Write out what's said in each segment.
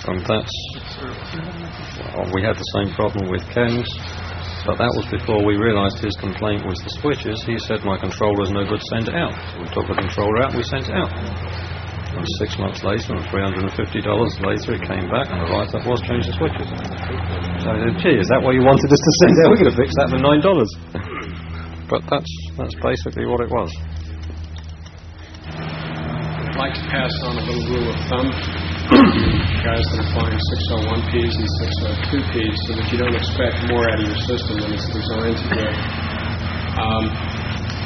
And that's, well, we had the same problem with Ken's, but that was before we realised his complaint was the switches. He said, my controller's no good, send it out. So we took the controller out and we sent it out. And 6 months later, and $350 later, it came back, and the write-up was change the switches. So I said, gee, is that what you wanted us to send out? We're going to fix that for $9. But that's basically what it was. I'd like to pass on a little rule of thumb, guys that are flying 601Ps and 602Ps, so that you don't expect more out of your system than it's designed to do.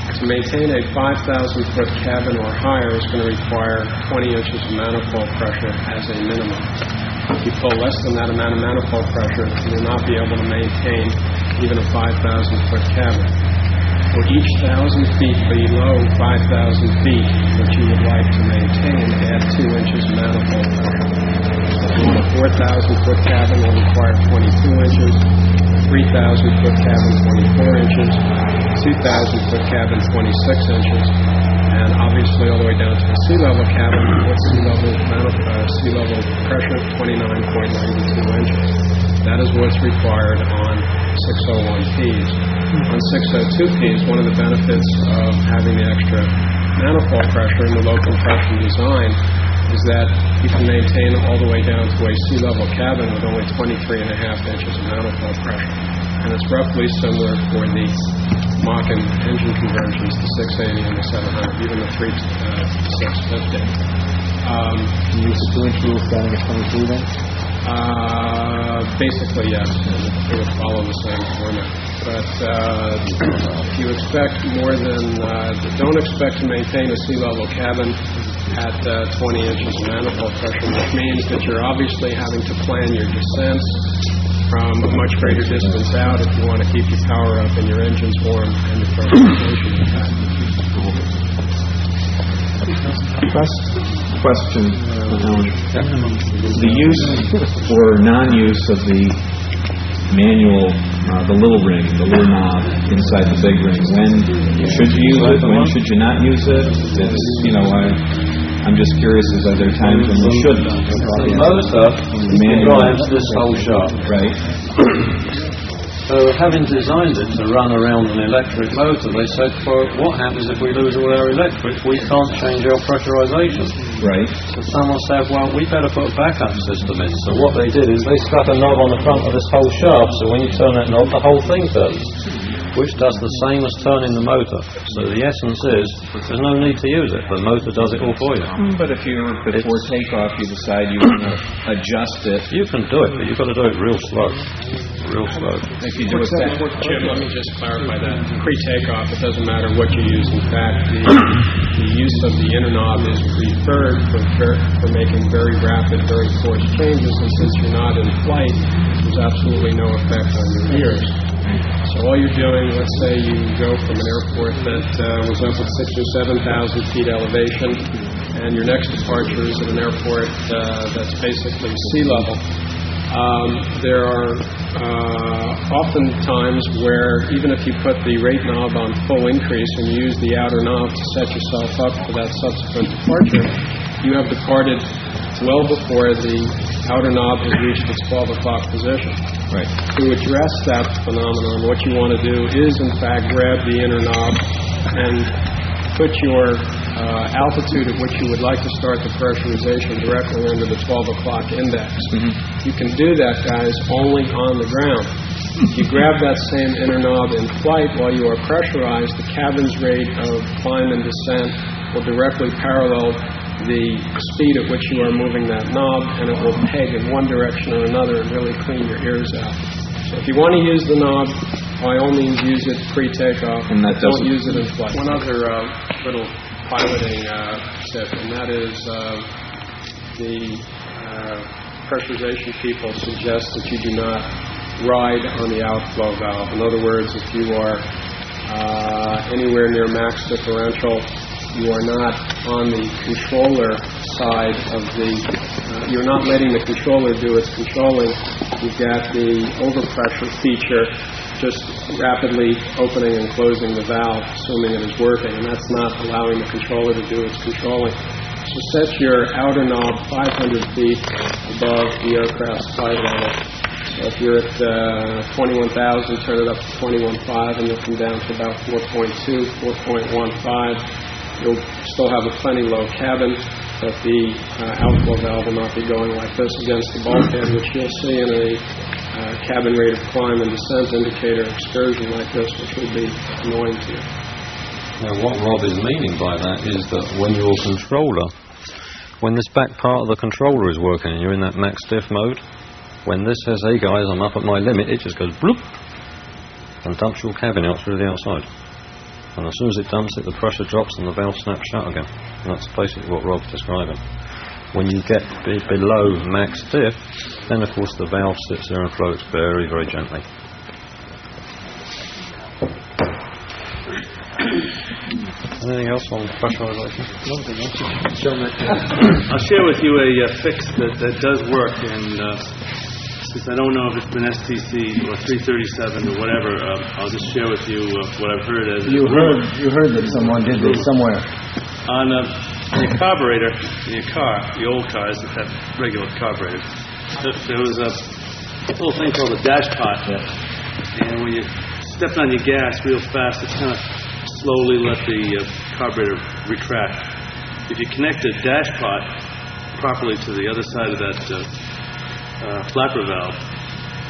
To maintain a 5,000-foot cabin or higher is going to require 20 inches of manifold pressure as a minimum. If you pull less than that amount of manifold pressure, you will not be able to maintain even a 5,000-foot cabin. For each 1,000 feet below 5,000 feet that you would like to maintain, add 2 inches of manifold pressure. So a 4,000-foot cabin will require 22 inches, 3,000-foot cabin 24 inches, 2,000-foot cabin 26 inches, and obviously all the way down to the sea level cabin with sea level pressure 29.92 inches. That is what's required on 601Ps. On 602Ps, one of the benefits of having the extra manifold pressure in the low compression design is that you can maintain all the way down to a sea level cabin with only 23.5 inches of manifold pressure. And it's roughly similar for the Mach and engine conversions, the 680 and the 700, even the 650. You use the 2-inch rule starting at 23 then? Basically, yes. It would follow the same format. But if you expect more than, don't expect to maintain a sea level cabin at 20 inches of manifold pressure, which means that you're obviously having to plan your descents from a much greater distance out if you want to keep your power up and your engines warm and your pressurization intact. Question, the use or non-use of the manual, the little ring, the little knob inside the big ring. When should you use it? When should you not use it? It's, I'm just curious, are there times when you shouldn't? The motor drives this whole shaft. Right. So having designed it to run around an electric motor, they said, what happens if we lose all our electric? We can't change our pressurization. Right. So someone said, well, we better put a backup system in. So what they did is they stuck a knob on the front of this whole shaft, so when you turn that knob, the whole thing turns, which does the same as turning the motor. So the essence is, there's no need to use it. The motor does it all for you. But if before takeoff you decide you want to adjust it, you can do it, but you've got to do it real slow. Real slow. If you do it that, Jim, let me just clarify that. Pre-takeoff, it doesn't matter what you use. In fact, the use of the inner knob is preferred for making very rapid, very coarse changes, and since you're not in flight, there's absolutely no effect on your ears. So all you're doing, let's say you go from an airport that was up at 6,000 or 7,000 feet elevation, and your next departure is at an airport that's basically sea level. There are often times where even if you put the rate knob on full increase and you use the outer knob to set yourself up for that subsequent departure, you have departed well before the outer knob has reached its 12 o'clock position. Right. To address that phenomenon, what you want to do is, in fact, grab the inner knob and put your altitude at which you would like to start the pressurization directly under the 12 o'clock index. Mm-hmm. You can do that, guys, only on the ground. If you grab that same inner knob in flight while you are pressurized, the cabin's rate of climb and descent will directly parallel the speed at which you are moving that knob, and it will peg in one direction or another and really clean your ears out. So if you want to use the knob, by all means use it pre-takeoff, and don't use it in flight. One other little piloting tip, and that is the pressurization people suggest that you do not ride on the outflow valve. In other words, if you are anywhere near max differential, you are not on the controller side of the, you're not letting the controller do its controlling. You've got the overpressure feature just rapidly opening and closing the valve, assuming it is working, and that's not allowing the controller to do its controlling. So set your outer knob 500 feet above the aircraft's flight level. So if you're at 21,000, turn it up to 21.5, and you'll come down to about 4.2, 4.15. You'll still have a plenty low cabin, but the outflow valve will not be going like this against the bulkhead, which you'll see in a cabin rate of climb and descent indicator excursion like this, which will be annoying to you. Now, what Rob is meaning by that is that when your controller, when this back part of the controller is working and you're in that max diff mode, when this says, hey guys, I'm up at my limit, it just goes bloop and dumps your cabin out through the outside. And as soon as it dumps it, the pressure drops and the valve snaps shut again. And that's basically what Rob's describing. When you get below max diff, then of course the valve sits there and floats very, very gently. Anything else on pressurization? I'll share with you a fix that does work, and since I don't know if it's been STC or 337 or whatever, I'll just share with you what I've heard. You heard that someone did this somewhere. On the carburetor in your car, the old cars that have regular carburetors, there was a little thing called a dash pot, and when you stepped on your gas real fast, it kind of slowly let the carburetor retract. If you connect the dash pot properly to the other side of that flapper valve,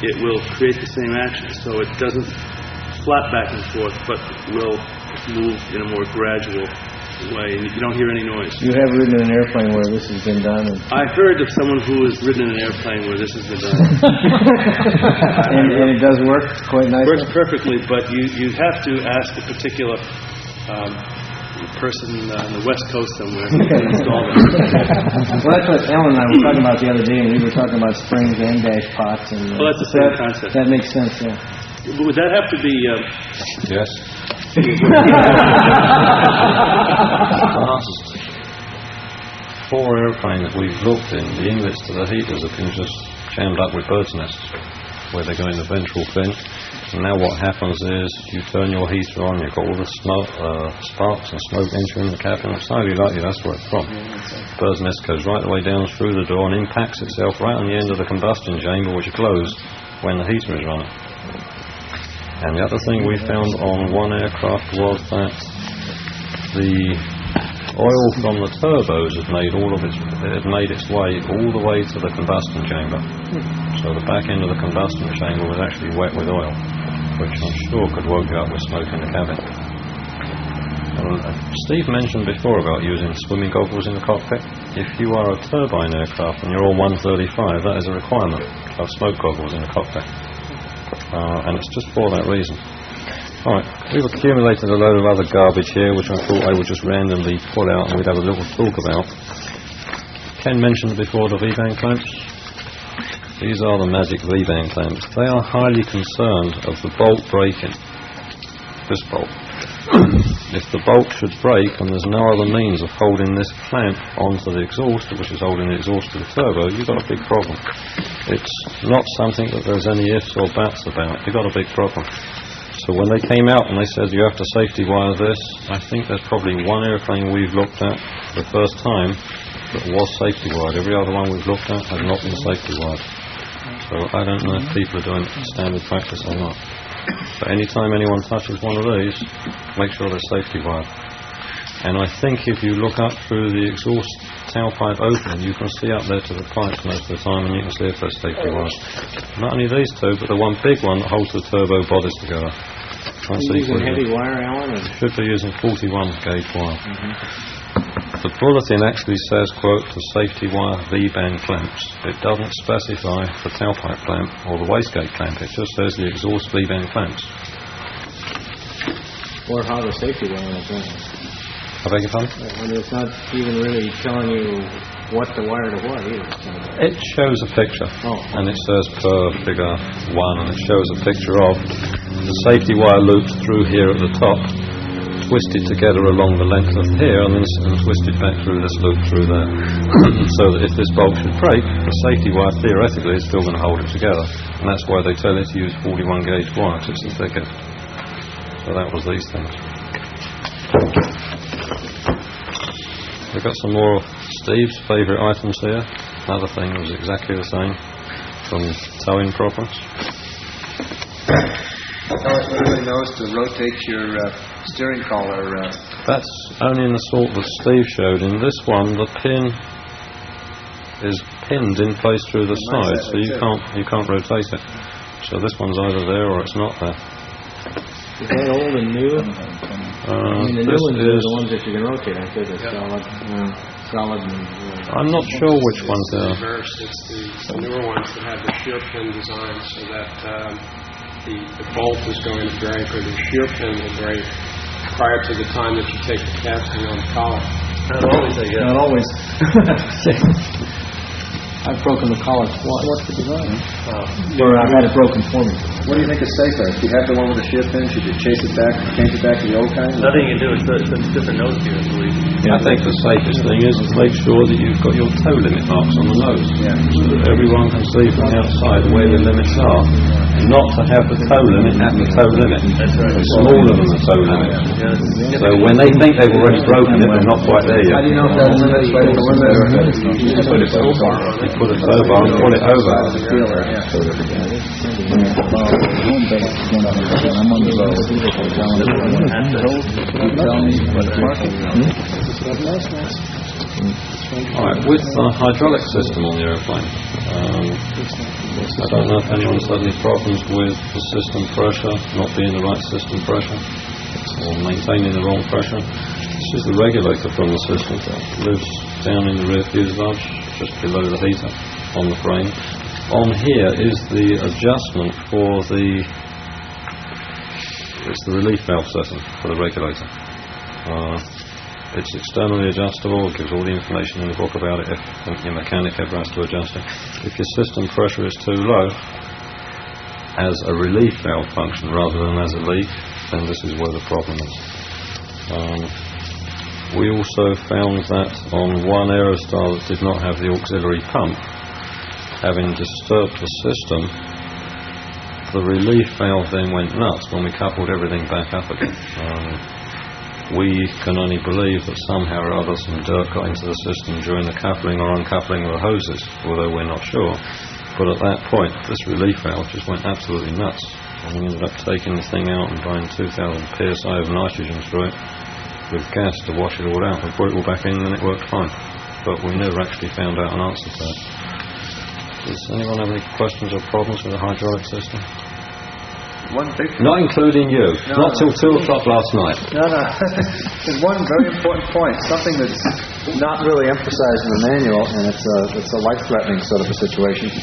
it will create the same action. So it doesn't flap back and forth, but will move in a more gradual way, and you don't hear any noise. You have ridden in an airplane where this has been done? I heard of someone who has ridden in an airplane where this has been done. and it does work quite nicely? It works perfectly, but you have to ask a particular person on the West Coast somewhere who can install it. Well, that's what Ellen and I were talking about the other day, and we were talking about springs and dash pots. And, well, that's the same concept. That makes sense, yeah. Would that have to be... Yes. The last 4 airplanes we've looked in, the inlets to the heaters have been just jammed up with bird's nests where they go in the ventral fin. And now what happens is you turn your heater on, you've got all the smoke, sparks and smoke entering the cabin. It's highly likely that's where it's from. Bird's nest goes right the way down through the door and impacts itself right on the end of the combustion chamber, which is closed when the heater is running. And the other thing we found on one aircraft was that the oil from the turbos had made its way all the way to the combustion chamber. So the back end of the combustion chamber was actually wet with oil, which I'm sure could woke you up with smoke in the cabin. Steve mentioned before about using swimming goggles in the cockpit. If you are a turbine aircraft and you're on 135, that is a requirement to have smoke goggles in the cockpit. And it's just for that reason. Alright, we've accumulated a load of other garbage here which I thought I would just randomly pull out and we'd have a little talk about. Ken mentioned before the V-band clamps. These are the magic V-band clamps. They are highly concerned of the bolt breaking. This bolt. If the bolt should break and there's no other means of holding this clamp onto the exhaust, which is holding the exhaust to the turbo, you've got a big problem. It's not something that there's any ifs or buts about. You've got a big problem. So when they came out and they said you have to safety wire this, I think there's probably one airplane we've looked at for the first time that was safety wired. Every other one we've looked at has not been safety wired. So I don't know if people are doing standard practice or not. But any time anyone touches one of these, make sure they're safety wired. And I think if you look up through the exhaust tailpipe opening, you can see up there to the pipes most of the time, and you can see if they're safety wired. Not only these two, but the one big one that holds the turbo bodies together. Are you using heavy wire, Alan? Should be using 41 gauge wire. The bulletin actually says, quote, the safety wire V-band clamps. It doesn't specify the tailpipe clamp or the wastegate clamp. It just says the exhaust V-band clamps. Or how the safety wire is going. I beg your pardon? I mean, it's not even really telling you what to wire to what either. It shows a picture, and it says per figure 1, and it shows a picture of the safety wire loops through here at the top, twisted together along the length of here, and then twisted back through this loop through there. So that if this bolt should break, the safety wire theoretically is still going to hold it together, and that's why they tell you to use 41 gauge wire, because it's the thickest. So that was these things. We've got some more of Steve's favourite items here. Another thing was exactly the same, from towing problems. Everybody knows to rotate your steering collar. That's only in the sort that Steve showed. In this one, the pin is pinned in place through the side, so you can't rotate it. So this one's either there or it's not there. Is that old and new? I mean, the new ones are the ones that you can rotate. I think they're solid and... I'm not sure which ones they are. It's the newer ones that have the shear pin design, so that the bolt is going to break, or the shear pin will break prior to the time that you take the casting on the collar. Not always, I guess. Not always. I've broken the collar. What's the design? Or I've had it broken for me. What do you think is safer? If you have the one with the shear pin, should you change it back to the old kind? Nothing you can do. It's different nose gear, I believe. I think the safest thing is to make sure that you've got your toe limit marks on the nose, so that everyone can see from the outside where the limits are. Not to have the toe limit at the toe limit. That's right. It's smaller than the toe limit. So when they think they've already broken it, they're not quite there yet. How do you know if that limit's right or You put a tow bar and pull it over. Alright, with the hydraulic system on the aeroplane, I don't know if anyone's had any problems with the system pressure not being the right system pressure or maintaining the wrong pressure. This is the regulator from the system. It lives down in the rear fuselage, just below the heater on the frame. On here is the adjustment for it's the relief valve system for the regulator. It's externally adjustable. It gives all the information in the book about it if your mechanic ever has to adjust it. If your system pressure is too low as a relief valve function rather than as a leak, then this is where the problem is. We also found that on one Aerostar that did not have the auxiliary pump, having disturbed the system, the relief valve then went nuts when we coupled everything back up again. We can only believe that somehow or other some dirt got into the system during the coupling or uncoupling of the hoses, although we're not sure. But at that point, this relief valve just went absolutely nuts. And we ended up taking the thing out and buying 2,000 psi of nitrogen through it with gas to wash it all out. We put it all back in and it worked fine. But we never actually found out an answer to that. Does anyone have any questions or problems with the hydraulic system? Not including you. Not till 2 o'clock last night. No. There's one very important point, something that's not really emphasized in the manual, and it's a life-threatening sort of a situation.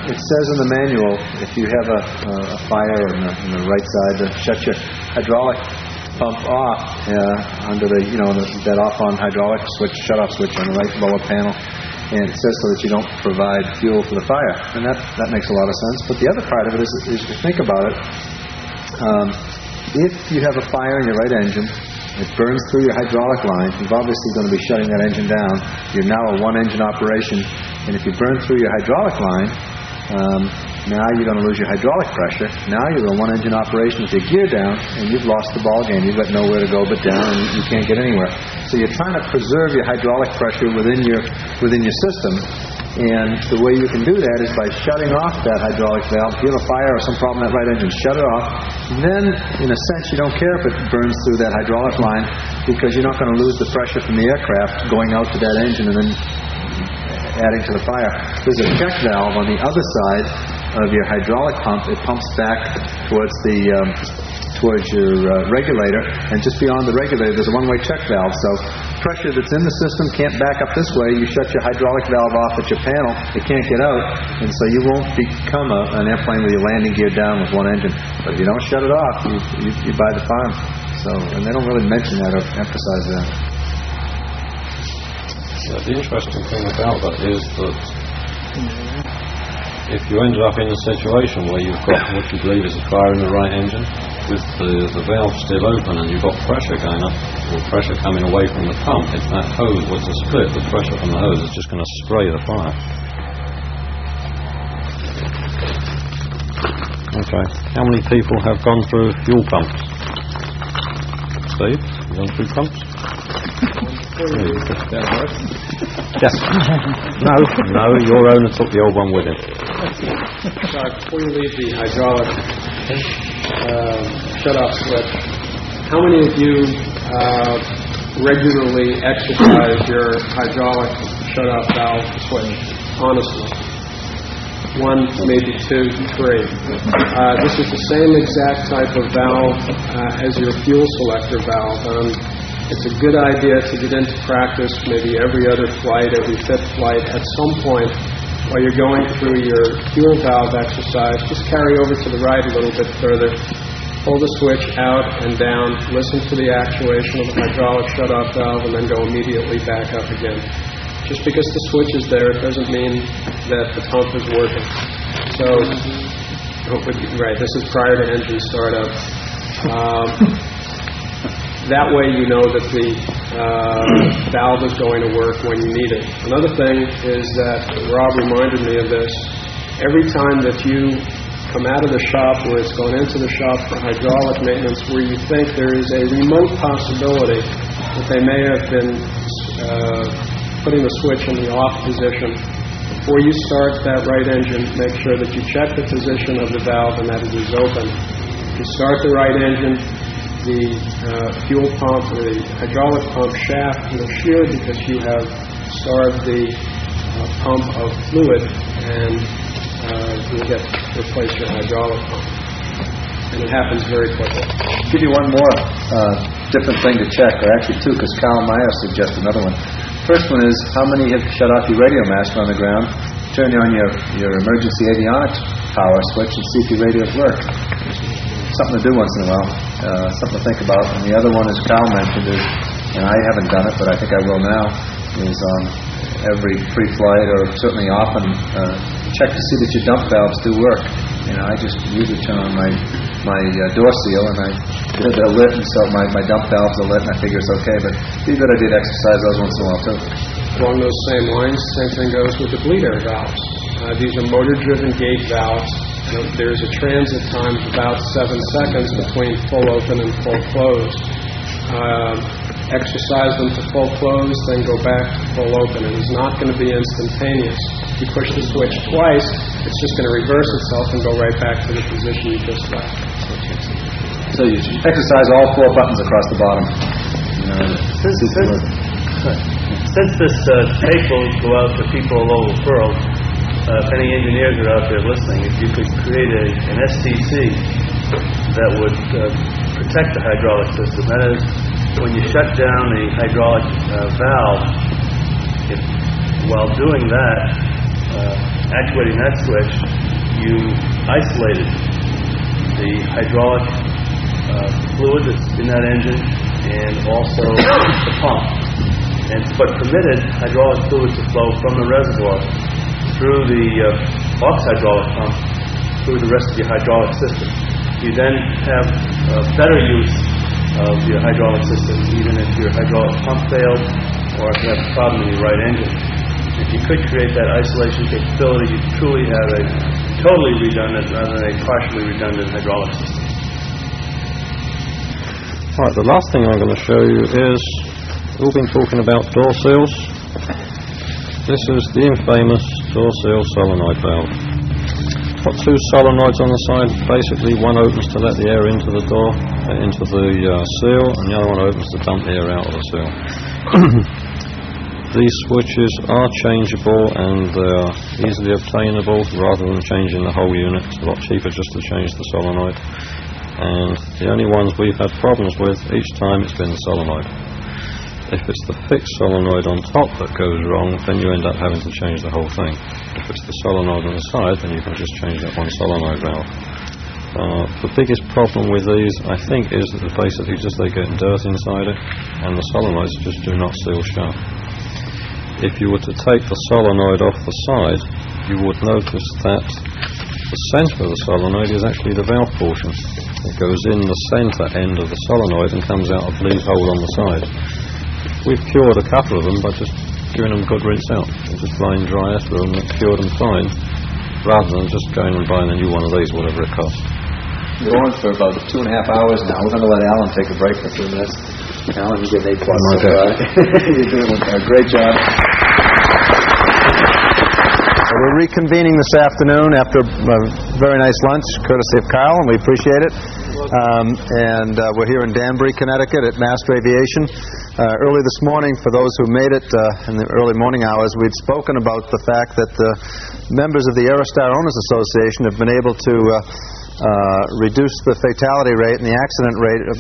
It says in the manual, if you have a fire on the right side, to shut your hydraulic pump off under that off-on hydraulic switch, shut-off switch on the right lower panel. And it says so that you don't provide fuel for the fire. And that makes a lot of sense. But the other part of it is if you think about it, if you have a fire in your right engine, it burns through your hydraulic line, you're obviously going to be shutting that engine down. You're now a one-engine operation. And if you burn through your hydraulic line, now you're going to lose your hydraulic pressure. Now you're a one-engine operation with your gear down, and you've lost the ball game. You've got nowhere to go but down, and you can't get anywhere. So you're trying to preserve your hydraulic pressure within your system, and the way you can do that is by shutting off that hydraulic valve. If you have a fire or some problem in that right engine, shut it off. And then, in a sense, you don't care if it burns through that hydraulic line, because you're not going to lose the pressure from the aircraft going out to that engine and then adding to the fire. There's a check valve on the other side of your hydraulic pump. It pumps back towards your regulator, and just beyond the regulator there's a one-way check valve. So pressure that's in the system can't back up this way. You shut your hydraulic valve off at your panel, it can't get out, and so you won't become an airplane with your landing gear down with one engine. But if you don't shut it off, you buy the farm. So, and they don't really mention that or emphasize that. Yeah, the interesting thing about that is that if you end up in a situation where you've got what you believe is a fire in the right engine, with the valve still open and you've got pressure going up, or pressure coming away from the pump, if that hose was to split, the pressure from the hose is just going to spray the fire. Okay, how many people have gone through fuel pumps? Steve, you gone through pumps? Yes. No, your owner took the old one with him. Sorry, before you leave the hydraulic shut-off switch, how many of you regularly exercise your hydraulic shut-off valve switch? Honestly. 1, maybe 2, 3. This is the same exact type of valve as your fuel selector valve. It's a good idea to get into practice maybe every other flight, every 5th flight. At some point, while you're going through your fuel valve exercise, just carry over to the right a little bit further, pull the switch out and down, listen to the actuation of the hydraulic shutoff valve, and then go immediately back up again. Just because the switch is there, it doesn't mean that the pump is working. So, right, this is prior to engine startup. That way you know that the valve is going to work when you need it. Another thing is that, Rob reminded me of this, every time that you come out of the shop or it's gone into the shop for hydraulic maintenance where you think there is a remote possibility that they may have been putting the switch in the off position, before you start that right engine, make sure that you check the position of the valve and that it is open. You start the right engine, the fuel pump or the hydraulic pump shaft will shear because you have starved the pump of fluid, and you'll get to replace your hydraulic pump. And it happens very quickly. I'll give you one more different thing to check, or actually two, because Cal Meyer suggested another one. First one is, how many have shut off your radio master on the ground? Turn on your emergency avionics power switch and see if your radios work. Something to do once in a while, something to think about. And the other one, as Cal mentioned, is, and I haven't done it, but I think I will now, is every pre-flight or certainly often check to see that your dump valves do work. You know, I just usually turn on my door seal and I get a bit of lit, and so my dump valves are lit, and I figure it's okay. But it'd be a good idea to exercise those once in a while too. Along those same lines, same thing goes with the bleed air valves. These are motor-driven gate valves. There's a transit time of about 7 seconds between full open and full close. Exercise them to full close, then go back to full open. It is not going to be instantaneous. If you push the switch twice, it's just going to reverse itself and go right back to the position you just left. So you exercise all 4 buttons across the bottom. Since this tape will go out to people all over the world, if any engineers are out there listening, if you could create an STC that would protect the hydraulic system. That is, when you shut down the hydraulic valve, while doing that, actuating that switch, you isolated the hydraulic fluid that's in that engine and also the pump, but permitted hydraulic fluid to flow from the reservoir through the box hydraulic pump through the rest of your hydraulic system. You then have better use of your hydraulic system, even if your hydraulic pump failed or if you have a problem in your right engine. If you could create that isolation capability, you truly have a totally redundant rather than a partially redundant hydraulic system. Right, the last thing I'm going to show you is, we've been talking about door seals. This is the infamous door seal solenoid valve. Got 2 solenoids on the side. Basically, one opens to let the air into the door, into the seal, and the other one opens to dump the air out of the seal. These switches are changeable and they're easily obtainable rather than changing the whole unit. It's a lot cheaper just to change the solenoid. And the only ones we've had problems with, each time it's been the solenoid. If it's the fixed solenoid on top that goes wrong, then you end up having to change the whole thing. If it's the solenoid on the side, then you can just change that one solenoid valve. The biggest problem with these, I think, is that basically just they get dirt inside it, and the solenoids just do not seal shut. If you were to take the solenoid off the side, you would notice that the centre of the solenoid is actually the valve portion. It goes in the centre end of the solenoid and comes out a bleed hole on the side. We've cured a couple of them by just giving them good rinse out. Just line dry through them and cured them fine, rather than just going and buying a new one of these, whatever it costs. We're on for about 2.5 hours now. We're going to let Alan take a break for 2 minutes. Alan, you get an A+. You're doing a great job. We're reconvening this afternoon after a very nice lunch, courtesy of Carl, and we appreciate it. We're here in Danbury, Connecticut at Master Aviation. Early this morning, for those who made it in the early morning hours, we'd spoken about the fact that members of the Aerostar Owners Association have been able to reduce the fatality rate and the accident rate of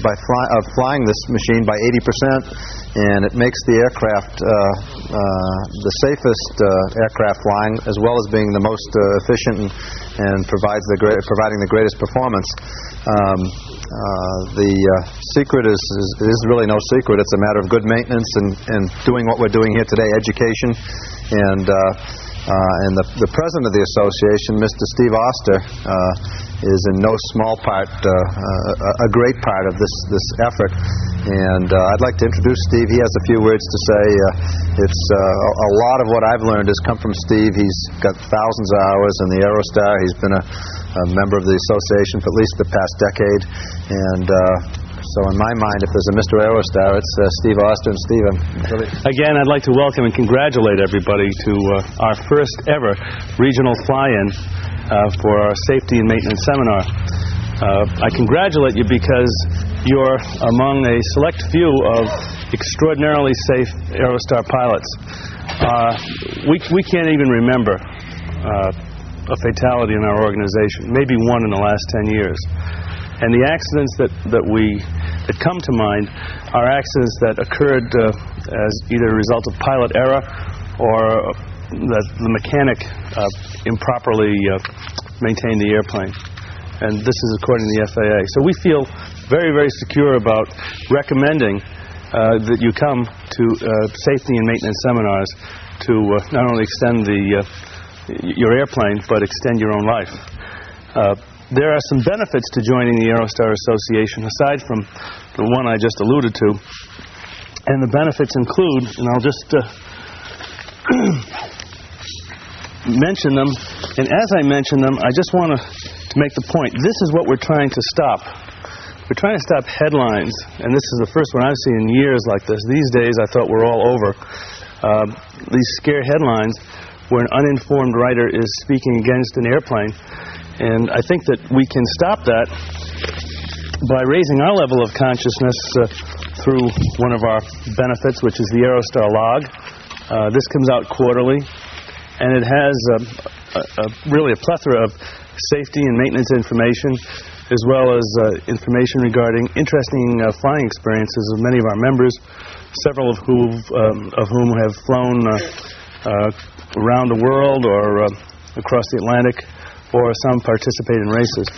flying this machine by 80%, and it makes the aircraft the safest aircraft flying, as well as being the most efficient and providing the greatest performance. The secret is really no secret. It's a matter of good maintenance and doing what we're doing here today, education, and the president of the association, Mr. Steve Oster, is in no small part a great part of this effort. And I'd like to introduce Steve. He has a few words to say. It's a lot of what I've learned has come from Steve. He's got thousands of hours in the Aerostar. He's been a member of the association for at least the past decade. And so in my mind, if there's a Mr. Aerostar, it's Steve Oster. And Steve, Again, I'd like to welcome and congratulate everybody to our first ever regional fly-in for our safety and maintenance seminar. I congratulate you because you're among a select few of extraordinarily safe Aerostar pilots. We can't even remember a fatality in our organization, maybe one in the last 10 years. And the accidents that come to mind are accidents that occurred as either a result of pilot error or that the mechanic improperly maintained the airplane. And this is according to the FAA. So we feel very, very secure about recommending that you come to safety and maintenance seminars to not only extend your airplane, but extend your own life. There are some benefits to joining the Aerostar Association, aside from the one I just alluded to. And the benefits include, and I'll just mention them. And as I mention them, I just want to make the point. This is what we're trying to stop. We're trying to stop headlines, and this is the first one I've seen in years like this. These days, I thought we're all over. These scare headlines where an uninformed writer is speaking against an airplane. And I think that we can stop that by raising our level of consciousness through one of our benefits, which is the Aerostar log. This comes out quarterly, and it has really a plethora of safety and maintenance information, as well as information regarding interesting flying experiences of many of our members, several of whom have flown around the world or across the Atlantic, or some participate in races.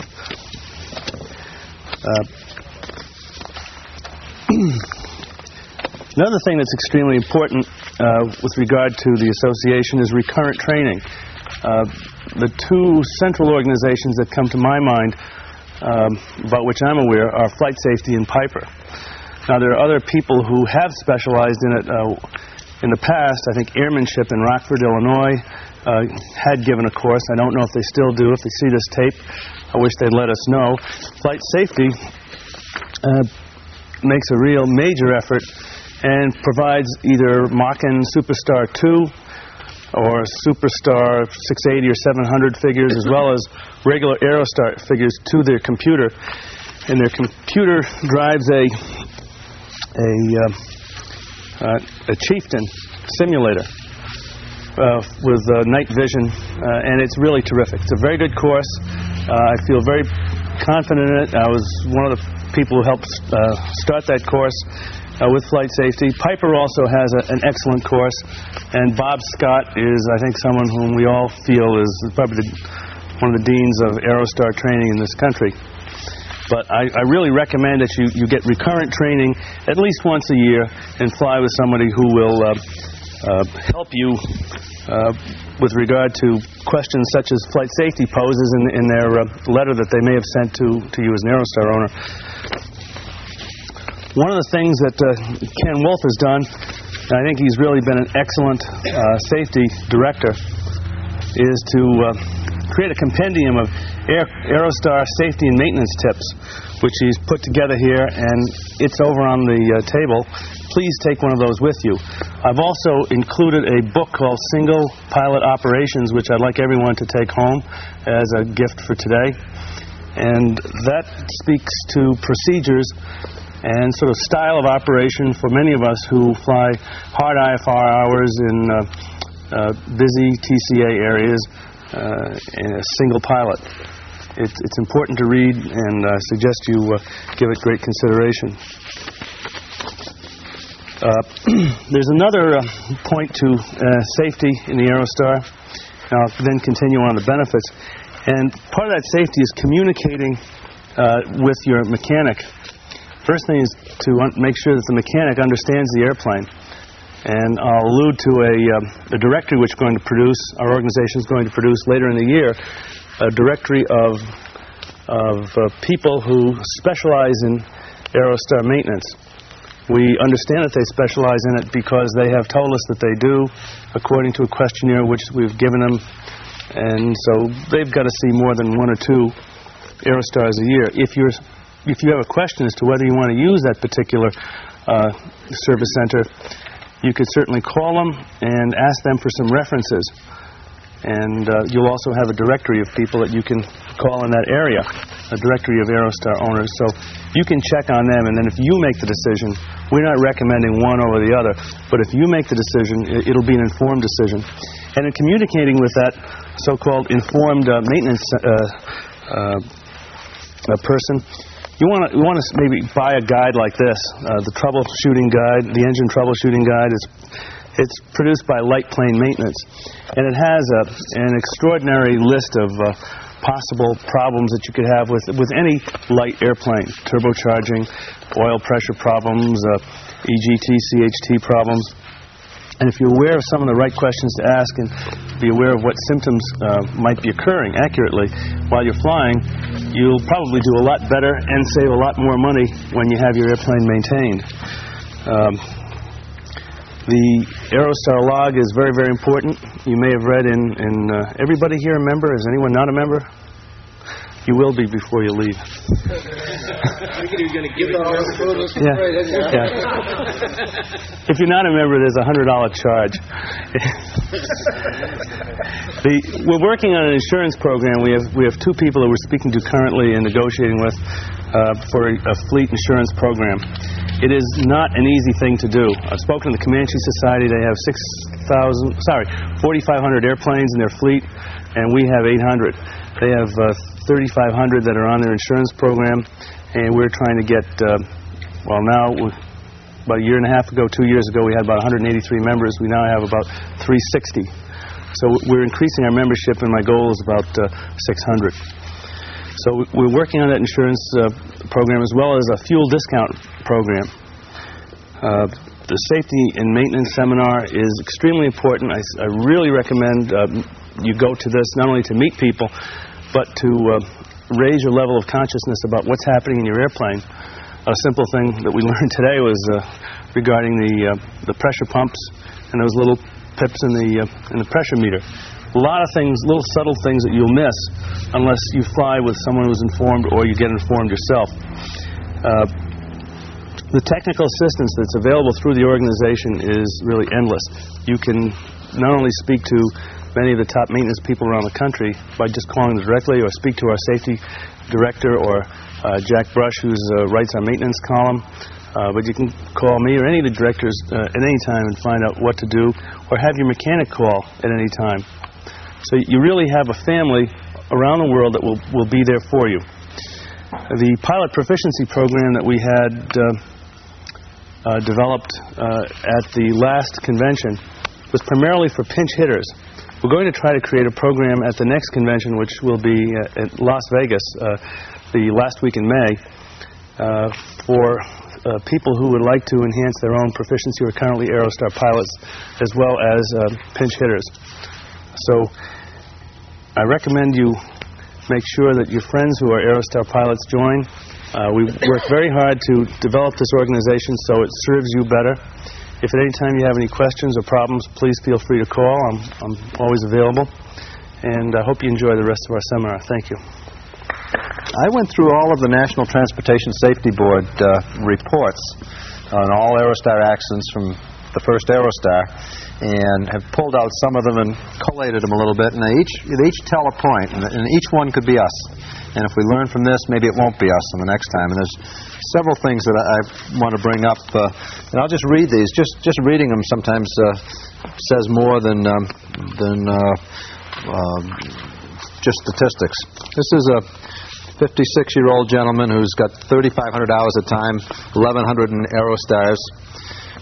Another thing that's extremely important with regard to the association is recurrent training. The two central organizations that come to my mind, about which I'm aware, are Flight Safety and Piper. Now, there are other people who have specialized in it in the past. I think Airmanship in Rockford, Illinois, had given a course. I don't know if they still do. If they see this tape, I wish they'd let us know. Flight Safety makes a real major effort and provides either Mach-In Superstar 2 or Superstar 680 or 700 figures, as well as regular Aerostar figures to their computer. And their computer drives a Chieftain simulator with night vision, and it's really terrific. It's a very good course. I feel very confident in it. I was one of the people who helped start that course with Flight Safety. Piper also has an excellent course, and Bob Scott is, I think, someone whom we all feel is probably one of the deans of Aerostar training in this country. But I really recommend that you get recurrent training at least once a year and fly with somebody who will help you with regard to questions such as Flight Safety poses in their letter that they may have sent to you as an Aerostar owner. One of the things that Ken Wolf has done, and I think he's really been an excellent safety director, is to create a compendium of Aerostar safety and maintenance tips, which he's put together here, and it's over on the table. Please take one of those with you. I've also included a book called Single Pilot Operations, which I'd like everyone to take home as a gift for today. And that speaks to procedures and sort of style of operation for many of us who fly hard IFR hours in busy TCA areas in a single pilot. It's important to read, and I suggest you give it great consideration. There's another point to safety in the Aerostar, and I'll then continue on the benefits. And part of that safety is communicating with your mechanic. First thing is to make sure that the mechanic understands the airplane. And I'll allude to a directory which we're going to produce, our organization is going to produce later in the year, a directory of people who specialize in Aerostar maintenance. We understand that they specialize in it because they have told us that they do, according to a questionnaire which we've given them. And so they've got to see more than 1 or 2 Aerostars a year. If you have a question as to whether you want to use that particular service center, you could certainly call them and ask them for some references. And you'll also have a directory of people that you can call in that area, a directory of Aerostar owners. So you can check on them, and then if you make the decision, we're not recommending one over the other, but if you make the decision, it'll be an informed decision. And in communicating with that so-called informed maintenance person, you want to maybe buy a guide like this, the troubleshooting guide, the engine troubleshooting guide. It's produced by Light Plane Maintenance, and it has an extraordinary list of possible problems that you could have with any light airplane: turbocharging, oil pressure problems, EGT, CHT problems. And if you're aware of some of the right questions to ask and be aware of what symptoms might be occurring accurately while you're flying, you'll probably do a lot better and save a lot more money when you have your airplane maintained. The Aerostar log is very, very important. You may have read in everybody here a member? Is anyone not a member? You will be before you leave. You're going to give it Yeah. If you're not a member, there's a $100 charge. We're working on an insurance program. We have 2 people that we're speaking to currently and negotiating with for a fleet insurance program. It is not an easy thing to do. I've spoken to the Comanche Society. They have 4,500 airplanes in their fleet, and we have 800. They have 3,500 that are on their insurance program, and we're trying to get, now, about a year and a half ago, 2 years ago, we had about 183 members. We now have about 360. So we're increasing our membership, and my goal is about 600. So we're working on that insurance program as well as a fuel discount program. The safety and maintenance seminar is extremely important. I really recommend you go to this not only to meet people, but to raise your level of consciousness about what's happening in your airplane. A simple thing that we learned today was regarding the pressure pumps and those little pips in the pressure meter. A lot of things, little subtle things that you'll miss unless you fly with someone who's informed or you get informed yourself. The technical assistance that's available through the organization is really endless. You can not only speak to many of the top maintenance people around the country by just calling them directly, or speak to our safety director or Jack Brush, who writes our maintenance column, but you can call me or any of the directors at any time and find out what to do, or have your mechanic call at any time. So you really have a family around the world that will be there for you. The pilot proficiency program that we had developed at the last convention was primarily for pinch hitters. We're going to try to create a program at the next convention, which will be at Las Vegas the last week in May, for people who would like to enhance their own proficiency or currently Aerostar pilots, as well as pinch hitters. So I recommend you make sure that your friends who are Aerostar pilots join. We work very hard to develop this organization so it serves you better. If at any time you have any questions or problems, please feel free to call. I'm always available. And I hope you enjoy the rest of our seminar. Thank you. I went through all of the National Transportation Safety Board reports on all Aerostar accidents from the first Aerostar, and have pulled out some of them and collated them a little bit, and they each tell a point, and each one could be us. And if we learn from this, maybe it won't be us on the next time. And there's several things that I want to bring up, and I'll just read these. Just reading them sometimes says more than just statistics. This is a 56-year-old gentleman who's got 3,500 hours of time, 1,100 in Aerostars.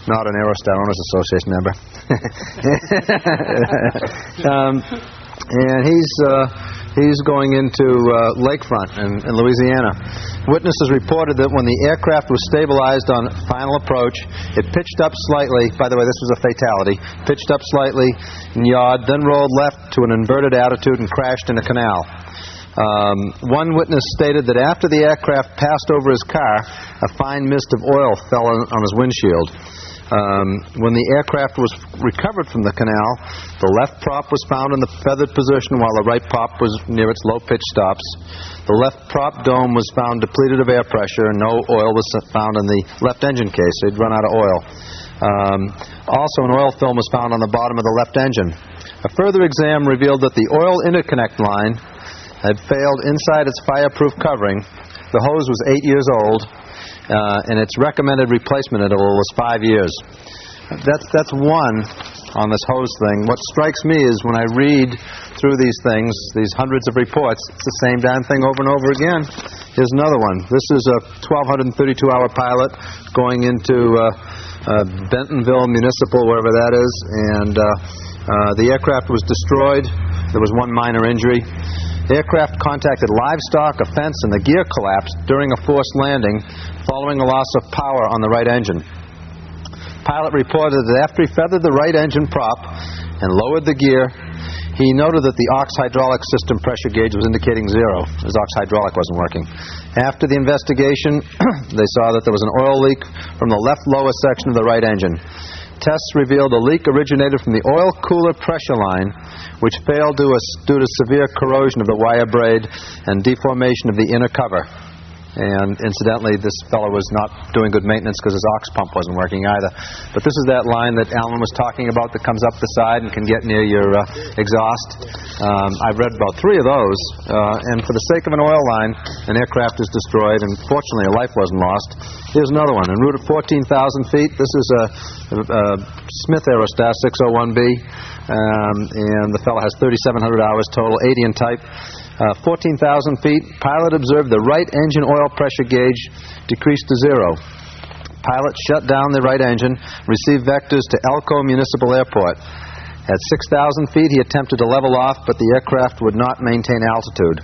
Not an Aerostar Owners Association member. And he's going into Lakefront in Louisiana. Witnesses reported that when the aircraft was stabilized on final approach, it pitched up slightly. By the way, this was a fatality. Pitched up slightly in yaw, then rolled left to an inverted attitude and crashed in a canal. One witness stated that after the aircraft passed over his car, a fine mist of oil fell on his windshield. When the aircraft was recovered from the canal, the left prop was found in the feathered position while the right prop was near its low-pitch stops. The left prop dome was found depleted of air pressure, and no oil was found in the left engine case. They'd run out of oil. Also, an oil film was found on the bottom of the left engine. A further exam revealed that the oil interconnect line had failed inside its fireproof covering. The hose was 8 years old, and its recommended replacement interval was 5 years. That's one on this hose thing. What strikes me is when I read through these things, these hundreds of reports, it's the same damn thing over and over again. Here's another one. This is a 1,232-hour pilot going into Bentonville Municipal, wherever that is, and the aircraft was destroyed. There was one minor injury. The aircraft contacted livestock, a fence, and the gear collapsed during a forced landing following a loss of power on the right engine. Pilot reported that after he feathered the right engine prop and lowered the gear, he noted that the aux hydraulic system pressure gauge was indicating zero. His aux hydraulic wasn't working. After the investigation, they saw that there was an oil leak from the left lower section of the right engine. Tests revealed the leak originated from the oil cooler pressure line, which failed due to severe corrosion of the wire braid and deformation of the inner cover. And incidentally, this fellow was not doing good maintenance because his aux pump wasn't working either. But this is that line that Alan was talking about that comes up the side and can get near your exhaust. I've read about 3 of those. And for the sake of an oil line, an aircraft is destroyed, and fortunately a life wasn't lost. Here's another one. En route at 14,000 feet, this is a Smith Aerostar 601B, and the fellow has 3,700 hours total, 80 in type. 14,000 feet, pilot observed the right engine oil pressure gauge decreased to zero. Pilot shut down the right engine, received vectors to Elko Municipal Airport. At 6,000 feet, he attempted to level off, but the aircraft would not maintain altitude.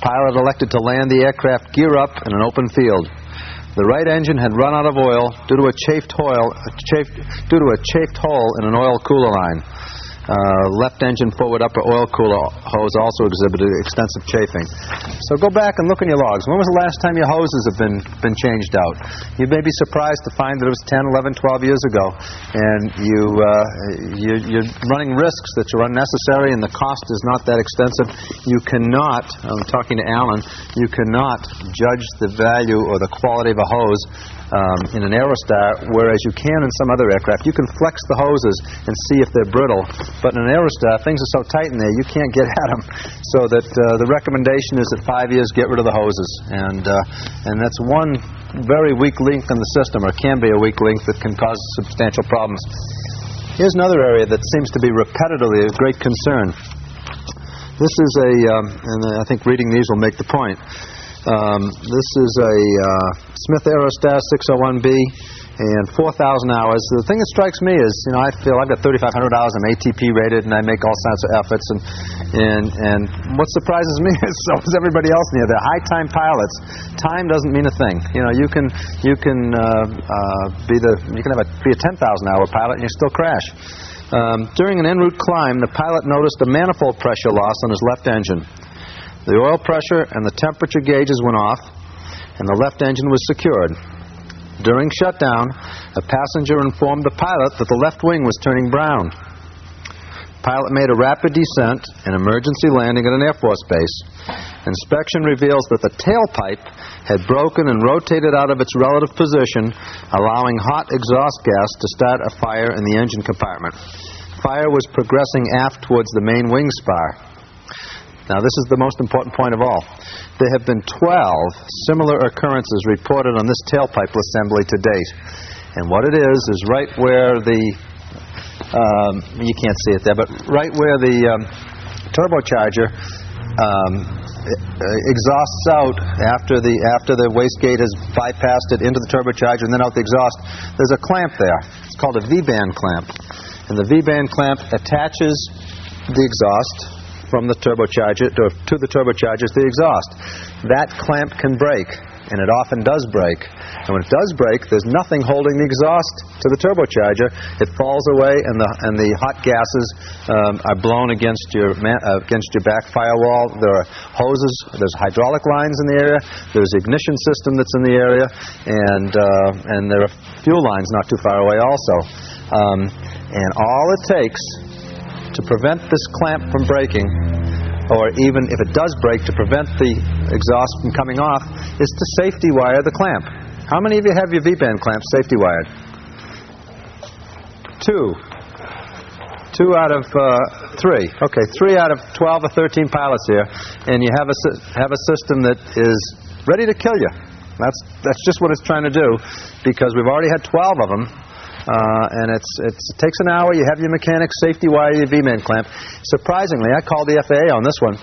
Pilot elected to land the aircraft gear up in an open field. The right engine had run out of oil due to a chafed hole in an oil cooler line. Left engine forward upper oil cooler hose also exhibited extensive chafing. So go back and look in your logs. When was the last time your hoses have been changed out? You may be surprised to find that it was 10, 11, 12 years ago, and you're running risks that are unnecessary, and the cost is not that extensive. You cannot, I'm talking to Alan, you cannot judge the value or the quality of a hose in an Aerostar, whereas you can in some other aircraft. You can flex the hoses and see if they're brittle, but in an Aerostar, things are so tight in there, you can't get at them. So that the recommendation is at 5 years, get rid of the hoses. And that's one very weak link in the system, or can be a weak link that can cause substantial problems. Here's another area that seems to be repetitively of great concern. This is and I think reading these will make the point. This is a Smith Aerostar 601B and 4,000 hours. The thing that strikes me is, I feel I've got 3,500 hours. I'm ATP rated, and I make all sorts of efforts. And what surprises me is so is everybody else in here. They're high-time pilots. Time doesn't mean a thing. You can be a 10,000-hour pilot and you still crash. During an en route climb, the pilot noticed a manifold pressure loss on his left engine. The oil pressure and the temperature gauges went off, and the left engine was secured. During shutdown, a passenger informed the pilot that the left wing was turning brown. The pilot made a rapid descent and emergency landing at an Air Force base. Inspection reveals that the tailpipe had broken and rotated out of its relative position, allowing hot exhaust gas to start a fire in the engine compartment. Fire was progressing aft towards the main wing spar. Now, this is the most important point of all. There have been 12 similar occurrences reported on this tailpipe assembly to date. And what it is right where the, you can't see it there, but right where the turbocharger exhausts out after the wastegate has bypassed it into the turbocharger and then out the exhaust, there's a clamp there. It's called a V-band clamp. And the V-band clamp attaches the exhaust from the turbocharger to the turbocharger to the exhaust. That clamp can break, and it often does break. And when it does break, there's nothing holding the exhaust to the turbocharger. It falls away, and the hot gases are blown against your back firewall. There are hoses. There's hydraulic lines in the area. There's ignition system that's in the area, and there are fuel lines not too far away also. And all it takes to prevent this clamp from breaking, or even if it does break, to prevent the exhaust from coming off, is to safety wire the clamp. How many of you have your V-band clamp safety wired? 2 out of 3. Okay, 3 out of 12 or 13 pilots here, and you have a system that is ready to kill you. That's just what it's trying to do, because we've already had 12 of them. And it takes an hour. You have your mechanic safety wire your V-band clamp. Surprisingly, I called the FAA on this one.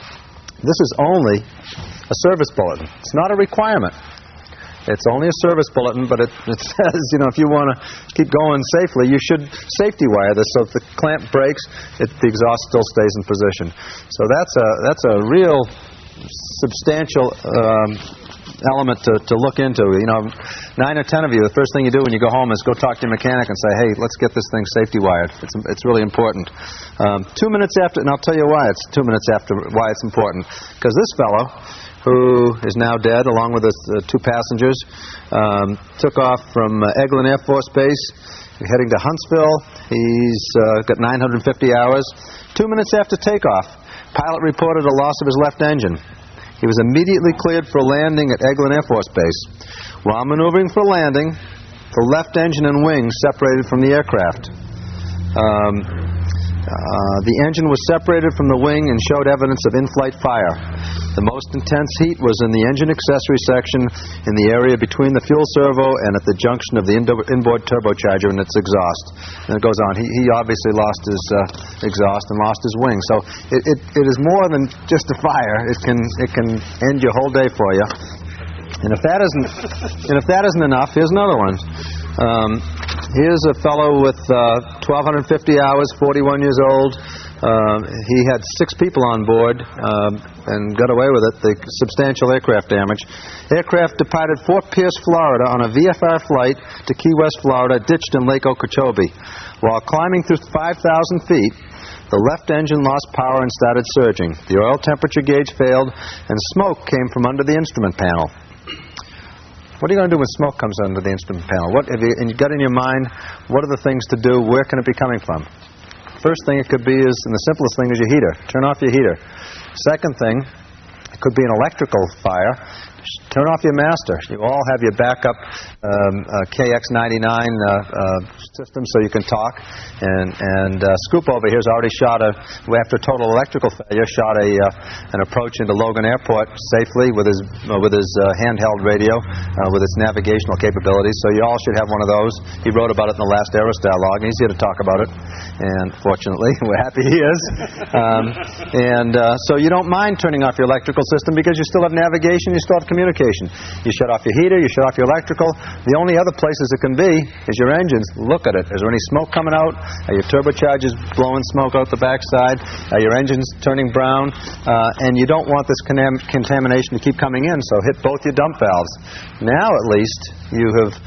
This is only a service bulletin. It's not a requirement. It's only a service bulletin, but it says, if you want to keep going safely, you should safety wire this. So if the clamp breaks, the exhaust still stays in position. So that's a real substantial element to look into. 9 or 10 of you, the first thing you do when you go home is go talk to your mechanic and say, hey, let's get this thing safety wired. It's really important. 2 minutes after, and I'll tell you why it's 2 minutes after why it's important. Because this fellow, who is now dead along with his 2 passengers, took off from Eglin Air Force Base, heading to Huntsville. He's got 950 hours. 2 minutes after takeoff, pilot reported a loss of his left engine. He was immediately cleared for landing at Eglin Air Force Base. While maneuvering for landing, the left engine and wing separated from the aircraft. The engine was separated from the wing and showed evidence of in-flight fire. The most intense heat was in the engine accessory section in the area between the fuel servo and at the junction of the inboard turbocharger and its exhaust. And it goes on. He obviously lost his exhaust and lost his wing. So it is more than just a fire. It can end your whole day for you. And if that isn't enough, here's another one. Here's a fellow with 1,250 hours, 41 years old. He had 6 people on board and got away with it. The substantial aircraft damage. Aircraft departed Fort Pierce, Florida on a VFR flight to Key West, Florida, ditched in Lake Okeechobee. While climbing through 5,000 feet, the left engine lost power and started surging. The oil temperature gauge failed, and smoke came from under the instrument panel. What are you going to do when smoke comes under the instrument panel? And you've got in your mind, what are the things to do? Where can it be coming from? First thing it could be is, and the simplest thing is your heater. Turn off your heater. Second thing, it could be an electrical fire. Turn off your master. You all have your backup KX99 system so you can talk. And Scoop over here has already shot after a total electrical failure, shot an approach into Logan Airport safely with his handheld radio with its navigational capabilities. So you all should have one of those. He wrote about it in the last Aerostar log, and he's here to talk about it. And fortunately, we're happy he is. So you don't mind turning off your electrical system because you still have navigation, you still have communication. You shut off your heater, you shut off your electrical. The only other places it can be is your engines. Look at it. Is there any smoke coming out? Are your turbochargers blowing smoke out the backside? Are your engines turning brown? And you don't want this contamination to keep coming in, so hit both your dump valves. Now, at least, you have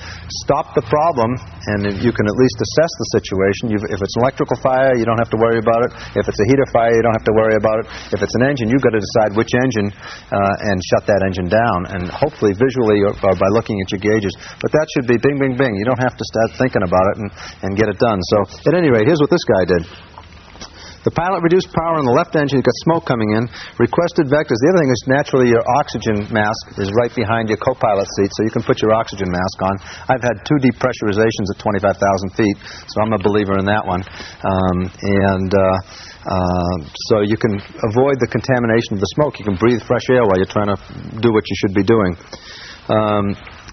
stopped the problem, and you can at least assess the situation. If it's an electrical fire, you don't have to worry about it. If it's a heater fire, you don't have to worry about it. If it's an engine, you've got to decide which engine and shut that engine down, and hopefully visually or by looking at your gauges. But that should be bing, bing, bing. You don't have to start thinking about it and get it done. So, at any rate, here's what this guy did. The pilot reduced power on the left engine. You've got smoke coming in. Requested vectors. The other thing is naturally your oxygen mask is right behind your co-pilot seat, so you can put your oxygen mask on. I've had 2 depressurizations at 25,000 feet, so I'm a believer in that one. So you can avoid the contamination of the smoke. You can breathe fresh air while you're trying to do what you should be doing.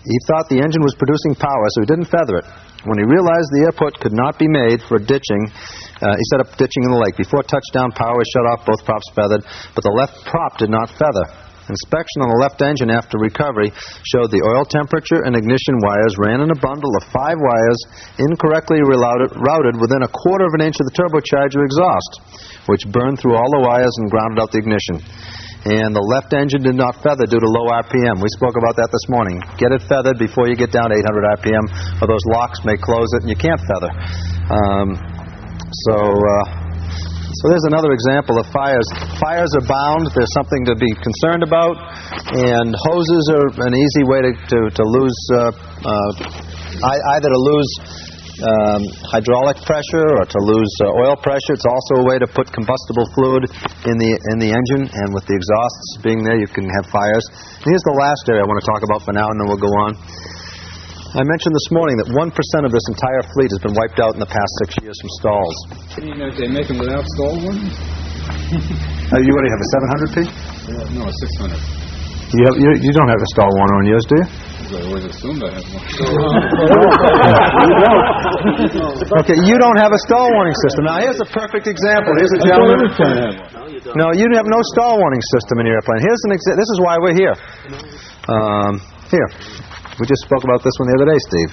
He thought the engine was producing power, so he didn't feather it. When he realized the airport could not be made for ditching, he set up ditching in the lake. Before touchdown, power was shut off, both props feathered, but the left prop did not feather. Inspection on the left engine after recovery showed the oil temperature and ignition wires ran in a bundle of 5 wires incorrectly routed within 1/4 of an inch of the turbocharger exhaust, which burned through all the wires and grounded out the ignition. And the left engine did not feather due to low RPM. We spoke about that this morning. Get it feathered before you get down to 800 RPM, or those locks may close it and you can't feather. So there's another example of fires. Fires are bound. There's something to be concerned about. And hoses are an easy way to lose, either to lose hydraulic pressure or to lose oil pressure. It's also a way to put combustible fluid in the engine, and with the exhausts being there, you can have fires. And here's the last area I want to talk about for now, and then we'll go on. I mentioned this morning that 1% of this entire fleet has been wiped out in the past 6 years from stalls. You know, they make them without stall warnings? You already have a 700P? No, a 600. You don't have a stall warner on yours, do you? I always assumed I had one. Okay, you don't have a stall warning system. Now, here's a perfect example. Here's a gentleman. No, you have no stall warning system in your airplane. Here's an this is why we're here. Here. We just spoke about this one the other day, Steve.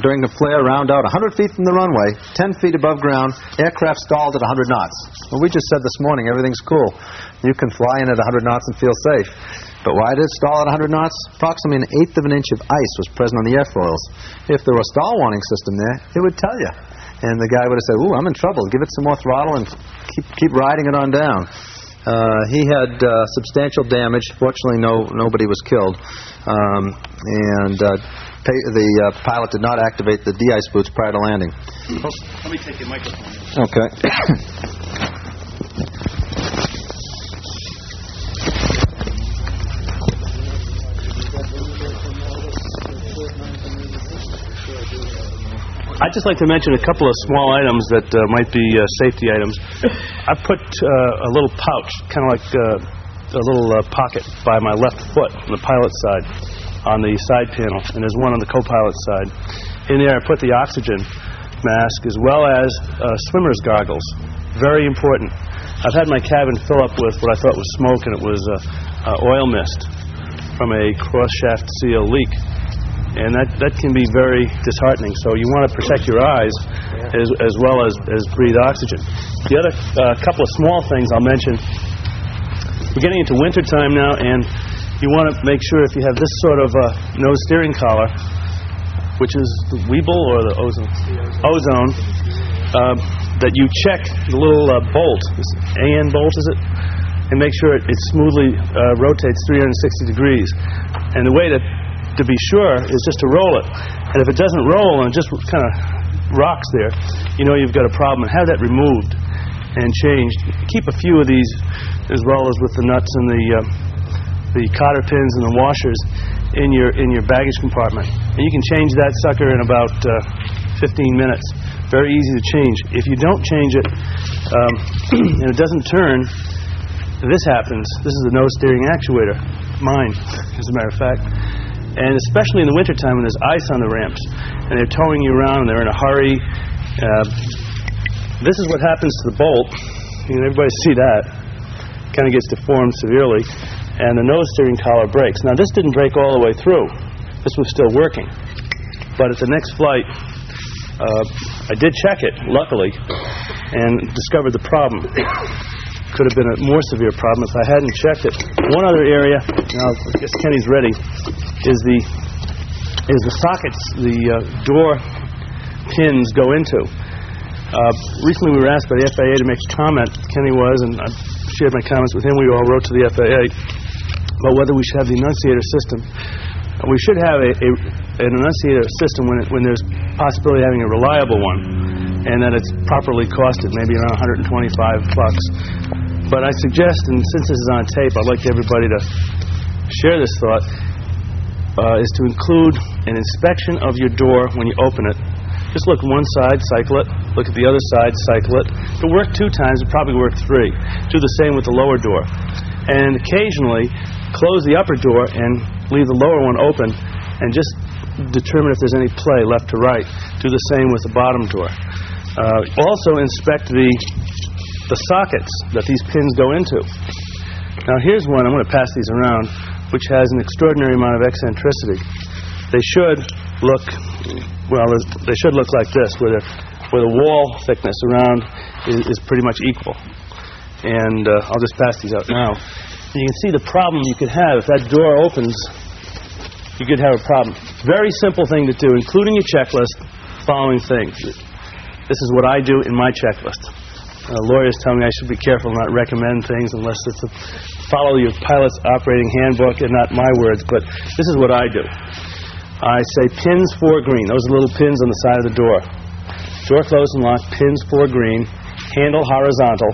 During the flare, round out 100 feet from the runway, 10 feet above ground, aircraft stalled at 100 knots. Well, we just said this morning, everything's cool. You can fly in at 100 knots and feel safe. But why did it stall at 100 knots? Approximately 1/8 of an inch of ice was present on the airfoils. If there were a stall warning system there, it would tell you. And the guy would have said, ooh, I'm in trouble. Give it some more throttle and keep riding it on down. He had substantial damage. Fortunately, nobody was killed. The pilot did not activate the de-ice boots prior to landing. Let me take your microphone. Okay. I'd just like to mention a couple of small items that might be safety items. I put a little pouch, kind of like a little pocket by my left foot on the pilot side on the side panel, and there's one on the co-pilot side. In there I put the oxygen mask as well as swimmer's goggles. Very important. I've had my cabin fill up with what I thought was smoke, and it was oil mist from a cross-shaft seal leak. And that can be very disheartening. So you want to protect your eyes as well as breathe oxygen. The other couple of small things I'll mention. We're getting into winter time now, and you want to make sure if you have this sort of nose steering collar, which is the Weeble or the ozone, that you check the little bolt, this AN bolt is it, and make sure it smoothly rotates 360 degrees. And the way to be sure is just to roll it. And if it doesn't roll and it just kind of rocks there, you know you've got a problem. And have that removed and changed. Keep a few of these, as well as with the nuts and the cotter pins and the washers in your baggage compartment. And you can change that sucker in about 15 minutes. Very easy to change. If you don't change it and it doesn't turn, this happens. This is a nose steering actuator. Mine, as a matter of fact. And especially in the wintertime when there's ice on the ramps and they're towing you around and they're in a hurry. This is what happens to the bolt. You can everybody see that. Kind of gets deformed severely. And the nose steering collar breaks. Now this didn't break all the way through. This was still working. But at the next flight, I did check it, luckily, and discovered the problem. Could have been a more severe problem if I hadn't checked it. One other area, now I guess Kenny's ready, is the sockets the door pins go into. Recently we were asked by the FAA to make a comment. Kenny was, and I shared my comments with him. We all wrote to the FAA about whether we should have the annunciator system. We should have an annunciator system when there's possibility of having a reliable one. and that it's properly costed, maybe around $125. But I suggest, and since this is on tape, I'd like everybody to share this thought, is to include an inspection of your door when you open it. Just look one side, cycle it. Look at the other side, cycle it. If it worked 2 times, it probably worked 3. Do the same with the lower door. And occasionally, close the upper door and leave the lower one open, and just determine if there's any play left to right. Do the same with the bottom door. Also inspect the sockets that these pins go into. Now here's one, I'm going to pass these around, which has an extraordinary amount of eccentricity. They should look, well, they should look like this, where the wall thickness around is pretty much equal. And I'll just pass these out now. You can see the problem you could have if that door opens. You could have a problem. Very simple thing to do, including your checklist, following things. This is what I do in my checklist. Lawyers tell me I should be careful not recommend things unless it's follow your pilot's operating handbook and not my words, but this is what I do. I say pins 4 green. Those are little pins on the side of the door. Door closed and locked, pins 4 green, handle horizontal.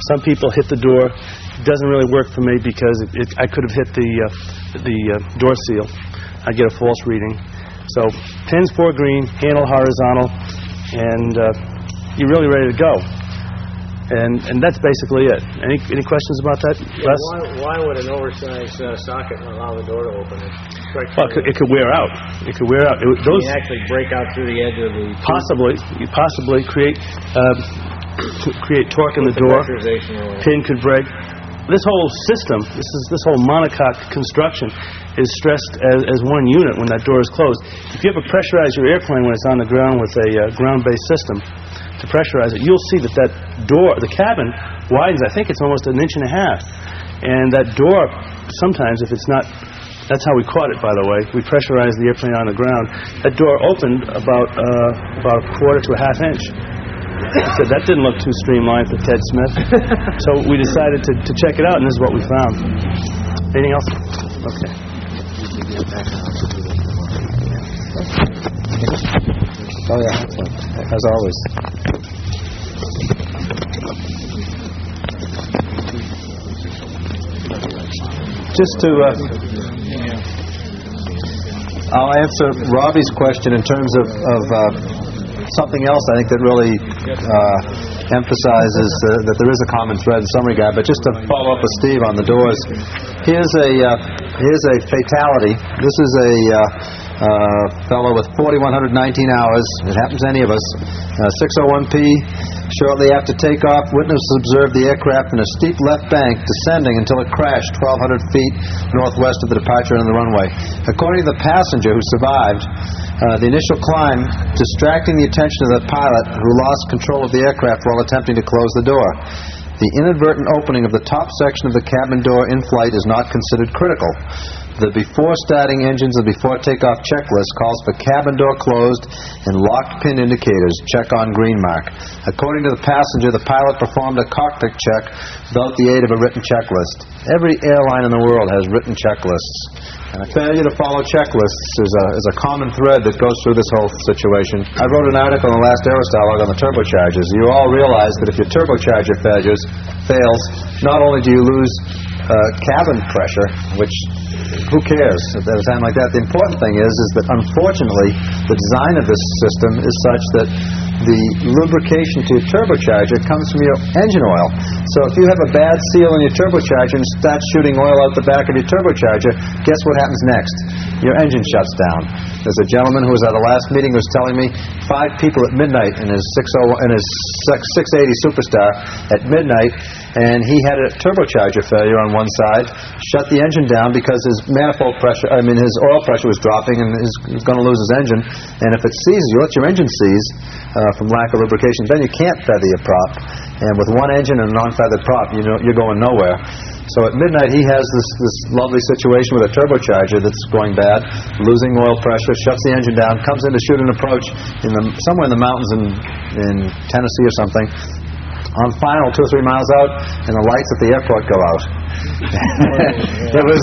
Some people hit the door. It doesn't really work for me because I could have hit the door seal. I'd get a false reading. So pins 4 green, handle horizontal, and you're really ready to go. And that's basically it. Any questions about that, Les? Why would an oversized socket allow the door to open? Well, it could wear out. It could wear out. Those can actually break out through the edge of the tube? Possibly create torque in the door. Pin could break. This whole system, this whole monocoque construction, is stressed as one unit when that door is closed. If you ever pressurize your airplane when it's on the ground with a ground-based system to pressurize it, you'll see that door, the cabin, widens. I think it's almost 1.5 inches. And that door, sometimes, if it's not, that's how we caught it, by the way. We pressurized the airplane on the ground. That door opened about 1/4 to 1/2 inch. I said, that didn't look too streamlined for Ted Smith. So we decided to check it out, and this is what we found. Anything else? Okay. Oh, yeah, as always. Just to... I'll answer Robbie's question in terms of something else I think that really emphasizes that there is a common thread in some regard. But just to follow up with Steve on the doors, here's a fatality. This is a fellow with 4,119 hours. It happens to any of us. 6:01 p. Shortly after takeoff, witnesses observed the aircraft in a steep left bank descending until it crashed 1,200 feet northwest of the departure on the runway. According to the passenger who survived, the initial climb distracting the attention of the pilot, who lost control of the aircraft while attempting to close the door. The inadvertent opening of the top section of the cabin door in flight is not considered critical. The before starting engines and before takeoff checklist calls for cabin door closed and locked pin indicators. Check on green mark. According to the passenger, the pilot performed a cockpit check without the aid of a written checklist. Every airline in the world has written checklists. And a failure to follow checklists is a common thread that goes through this whole situation. I wrote an article in the last Aerostar log on the turbochargers. You all realize that if your turbocharger fails, not only do you lose cabin pressure, which who cares at a time like that? The important thing is that unfortunately the design of this system is such that the lubrication to your turbocharger comes from your engine oil. So if you have a bad seal in your turbocharger and start shooting oil out the back of your turbocharger, guess what happens next? Your engine shuts down. There's a gentleman who was at the last meeting who was telling me 5 people at midnight in his 680 Superstar at midnight, and he had a turbocharger failure on one side, shut the engine down because his manifold pressure, his oil pressure was dropping, and he's going to lose his engine. And if it seizes, you let your engine seize from lack of lubrication, then you can't feather your prop. And with one engine and a non-feathered prop, you're going nowhere. So at midnight, he has this lovely situation with a turbocharger that's going bad, losing oil pressure, shuts the engine down, comes in to shoot an approach somewhere in the mountains in Tennessee or something. On final, 2 or 3 miles out, and the lights at the airport go out. It was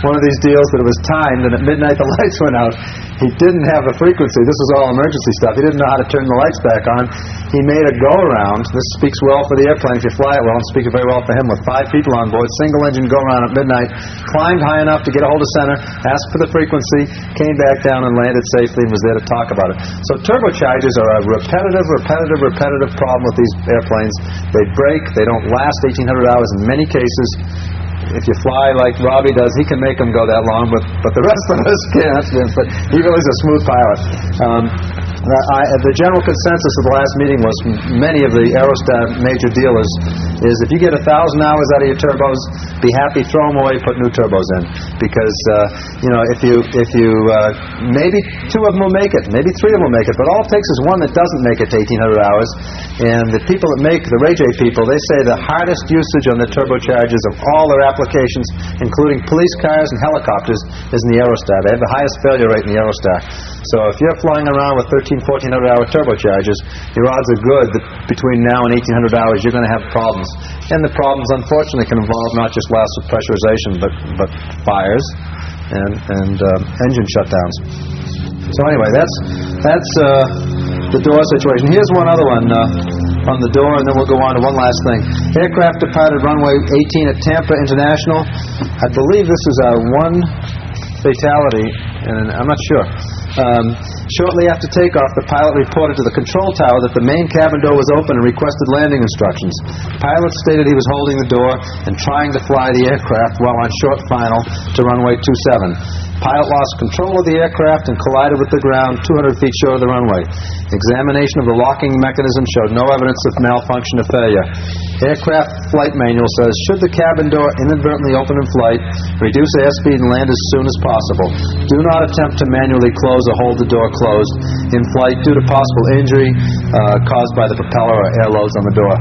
one of these deals that it was timed, and at midnight the lights went out. He didn't have a frequency. This was all emergency stuff. He didn't know how to turn the lights back on. He made a go-around. This speaks well for the airplane if you fly it well, and speaks very well for him with 5 people on board. Single engine go-around at midnight. Climbed high enough to get a hold of center, asked for the frequency, came back down and landed safely and was there to talk about it. So turbochargers are a repetitive problem with these airplanes. They break. They don't last 1,800 hours in many cases. If you fly like Robbie does, he can make them go that long, but the rest of us can't. But he really is a smooth pilot. The general consensus of the last meeting was from many of the Aerostar major dealers is if you get 1,000 hours out of your turbos, be happy, throw them away, put new turbos in, because if you maybe 2 of them will make it, maybe 3 of them will make it, but all it takes is one that doesn't make it to 1,800 hours. And the people that make the Ray J people, they say the hardest usage on the turbochargers of all their applications, including police cars and helicopters, is in the Aerostar. They have the highest failure rate in the Aerostar. So if you're flying around with 1,100 hour turbochargers, your odds are good that between now and 1,800 hours you're going to have problems. And the problems, unfortunately, can involve not just loss of pressurization, but fires and engine shutdowns. So anyway, that's the door situation. Here's one other one on the door, and then we'll go on to one last thing. Aircraft departed runway 18 at Tampa International. I believe this is our one fatality, and I'm not sure. Shortly after takeoff, the pilot reported to the control tower that the main cabin door was open and requested landing instructions. Pilot stated he was holding the door and trying to fly the aircraft while on short final to runway 27. Pilot lost control of the aircraft and collided with the ground 200 feet short of the runway. Examination of the locking mechanism showed no evidence of malfunction or failure. Aircraft flight manual says, should the cabin door inadvertently open in flight, reduce airspeed and land as soon as possible. Do not attempt to manually close or hold the door closed in flight due to possible injury caused by the propeller or air loads on the door.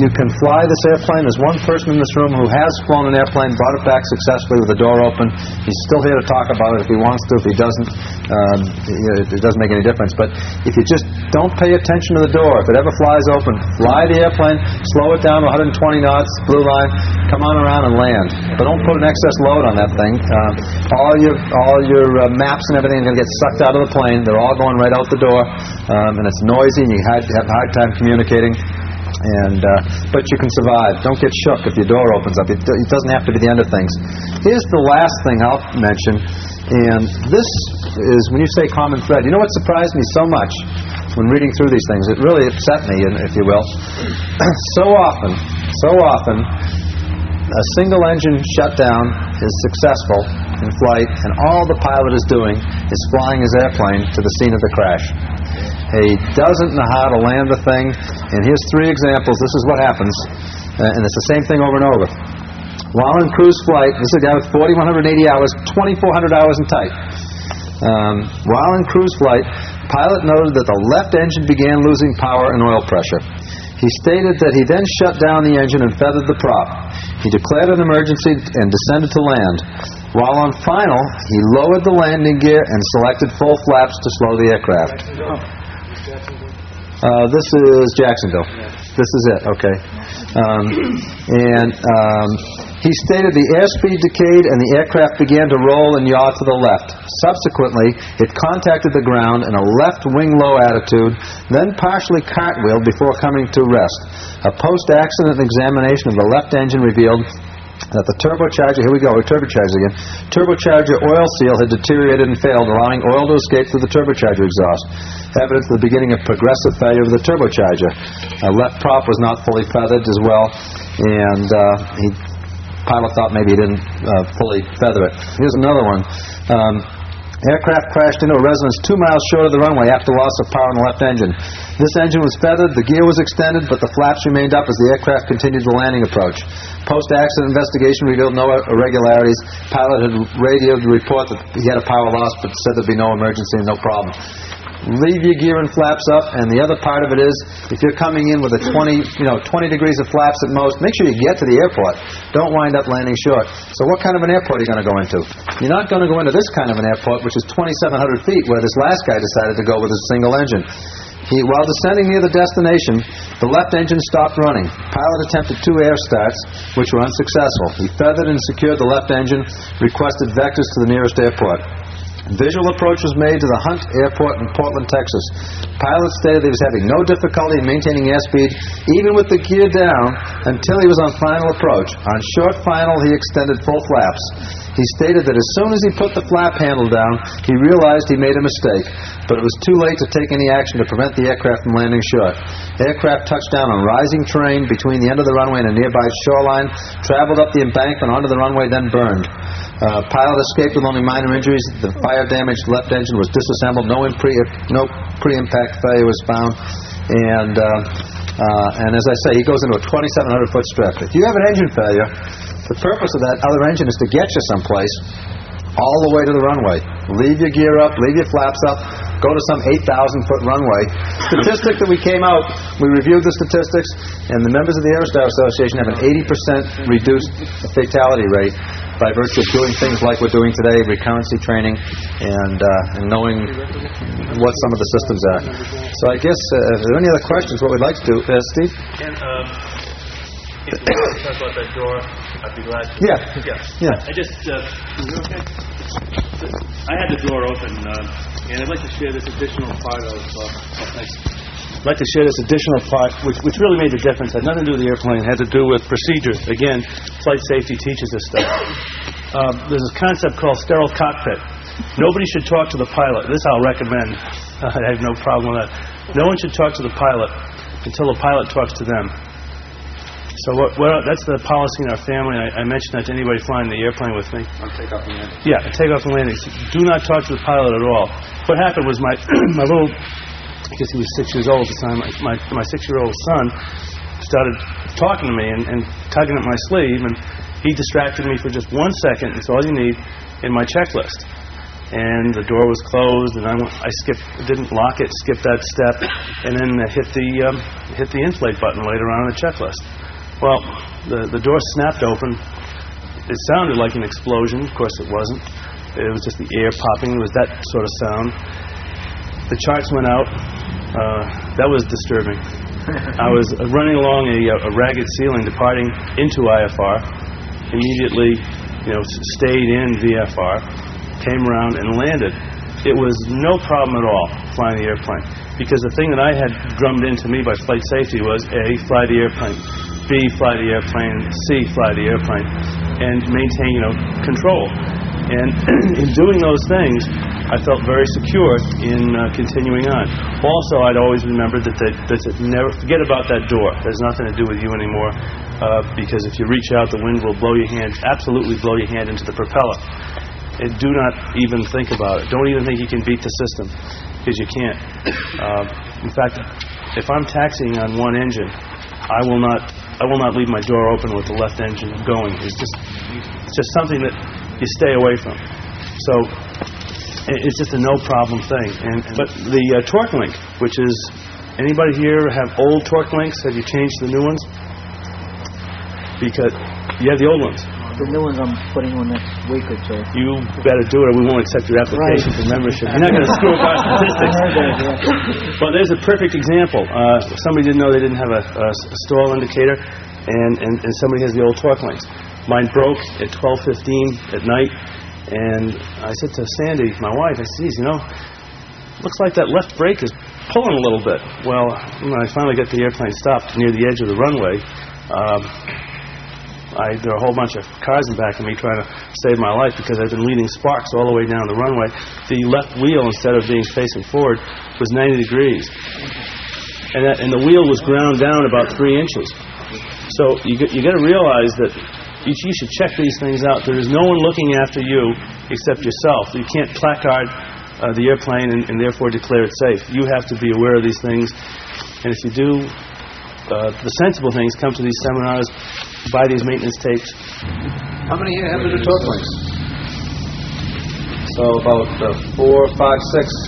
You can fly this airplane. There's one person in this room who has flown an airplane, brought it back successfully with the door open. He's still here to talk about it if he wants to. If he doesn't, it doesn't make any difference. But if you just don't pay attention to the door, if it ever flies open, fly the airplane, slow it down to 120 knots, blue line, come on around and land. But don't put an excess load on that thing. All your maps and everything are going to get sucked out of the plane. They're all going right out the door, and it's noisy, and you have a hard time communicating. But you can survive. Don't get shook if your door opens up. It doesn't have to be the end of things. Here's the last thing I'll mention, and this is when you say common thread. You know what surprised me so much when reading through these things? It really upset me, if you will. So often, a single engine shutdown is successful in flight, and all the pilot is doing is flying his airplane to the scene of the crash. He doesn't know how to land the thing, and here's 3 examples. This is what happens, and it's the same thing over and over. While in cruise flight, this is a guy with 4,180 hours, 2,400 hours in type. While in cruise flight, pilot noted that the left engine began losing power and oil pressure. He stated that he then shut down the engine and feathered the prop. He declared an emergency and descended to land. While on final, he lowered the landing gear and selected full flaps to slow the aircraft. This is Jacksonville. This is it, okay. He stated the airspeed decayed and the aircraft began to roll and yaw to the left. Subsequently, it contacted the ground in a left wing low attitude, then partially cartwheeled before coming to rest. A post-accident examination of the left engine revealed that the turbocharger, here we go, turbochargers again, turbocharger oil seal had deteriorated and failed, allowing oil to escape through the turbocharger exhaust. Evidence of the beginning of progressive failure of the turbocharger. Left prop was not fully feathered as well, and pilot thought maybe he didn't fully feather it. Here's another one. Aircraft crashed into a residence 2 miles short of the runway after loss of power in the left engine. This engine was feathered, the gear was extended, but the flaps remained up as the aircraft continued the landing approach. Post-accident investigation revealed no irregularities. Pilot had radioed to report that he had a power loss, but said there'd be no emergency and no problem. Leave your gear and flaps up, and the other part of it is, if you're coming in with a 20 degrees of flaps at most, make sure you get to the airport. Don't wind up landing short. So what kind of an airport are you going to go into? You're not going to go into this kind of an airport, which is 2,700 feet, where this last guy decided to go with a single engine. While descending near the destination, the left engine stopped running. Pilot attempted 2 air starts, which were unsuccessful. He feathered and secured the left engine, requested vectors to the nearest airport. Visual approach was made to the Hunt Airport in Portland, Texas. Pilot stated he was having no difficulty in maintaining airspeed, even with the gear down, until he was on final approach. On short final, he extended full flaps. He stated that as soon as he put the flap handle down, he realized he made a mistake, but it was too late to take any action to prevent the aircraft from landing short. Aircraft touched down on rising terrain between the end of the runway and a nearby shoreline, traveled up the embankment onto the runway, then burned. Pilot escaped with only minor injuries. The fire-damaged left engine was disassembled. No pre-impact failure was found. And as I say, he goes into a 2,700-foot strip. If you have an engine failure, the purpose of that other engine is to get you someplace all the way to the runway. Leave your gear up, leave your flaps up, go to some 8,000-foot runway. Statistic that we came out, we reviewed the statistics, and the members of the Aerostar Association have an 80% reduced fatality rate by virtue of doing things like we're doing today, recurrency training, and knowing what some of the systems are. So I guess, if there are any other questions, what we'd like to do, Steve? If you want to talk about that door, I'd be glad to. Yeah. I just, is it okay? I had the door open, and I'd like to share this additional part of, I'd like to share this additional part, which really made the difference. Had nothing to do with the airplane. It had to do with procedures. Again, flight safety teaches this stuff. There's a concept called sterile cockpit. Nobody should talk to the pilot. This I'll recommend. I have no problem with that. No one should talk to the pilot until the pilot talks to them. So that's the policy in our family. I mentioned that to anybody flying the airplane with me. On takeoff and landing. Yeah, takeoff and landing. Do not talk to the pilot at all. What happened was my little, I guess he was 6 years old at the time, my 6-year-old son started talking to me and tugging at my sleeve, and he distracted me for just 1 second. It's all you need in my checklist. And the door was closed, and I didn't lock it, skipped that step, and then hit the inflate button later on in the checklist. Well, the door snapped open. It sounded like an explosion. Of course, it wasn't. It was just the air popping. It was that sort of sound. The charts went out. That was disturbing. I was running along a ragged ceiling, departing into IFR. Immediately, stayed in VFR, came around and landed. It was no problem at all flying the airplane, because the thing that I had drummed into me by flight safety was A, fly the airplane, B, fly the airplane, C, fly the airplane, and maintain, control. And in doing those things, I felt very secure in continuing on. Also, I'd always remembered that never forget about that door. There's nothing to do with you anymore, because if you reach out, the wind will blow your hand, absolutely blow your hand into the propeller. And do not even think about it. Don't even think you can beat the system, because you can't. In fact, if I'm taxiing on one engine, I will not leave my door open with the left engine going. It's just something that you stay away from. So it's just a no problem thing. But the torque link, which is, anybody here have old torque links? Have you changed the new ones? Because you have the old ones. The new ones I'm putting on next week or two. You better do it, or we won't accept your application for membership. You're not going to screw up our statistics. Well, there's a perfect example. Somebody didn't know they didn't have a stall indicator, and somebody has the old torque links. Mine broke at 12:15 at night, and I said to Sandy, my wife, I said, geez, looks like that left brake is pulling a little bit. Well, when I finally got the airplane stopped near the edge of the runway, there were a whole bunch of cars in back of me trying to save my life, because I've been leading sparks all the way down the runway. The left wheel, instead of being facing forward, was 90 degrees. And the wheel was ground down about 3 inches. So you got to realize that you should check these things out. There is no one looking after you except yourself. You can't placard the airplane and therefore declare it safe. You have to be aware of these things. And if you do the sensible things, come to these seminars, buy these maintenance tapes. How many here have the torque links? So about 4, 5,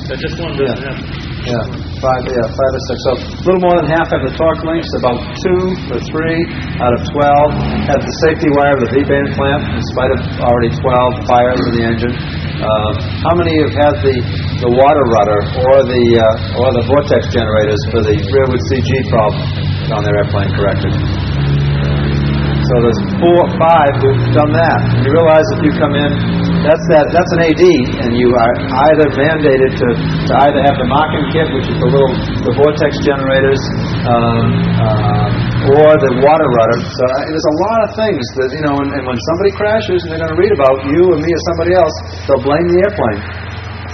6. Just one doesn't have. Yeah, 5 or 6. So a little more than half have the torque links. About 2 or 3 out of 12 have the safety wire of the V-band clamp, in spite of already 12 fires in the engine. How many have had the the water rudder or the vortex generators for the rearward CG problem on their airplane corrected. So there's 4 or 5 who've done that. You realize if you come in, that's an AD, and you are either mandated to either have the Mach-in kit, which is the vortex generators, or the water rudder. So there's a lot of things that, and when somebody crashes and they're going to read about you or me or somebody else, they'll blame the airplane.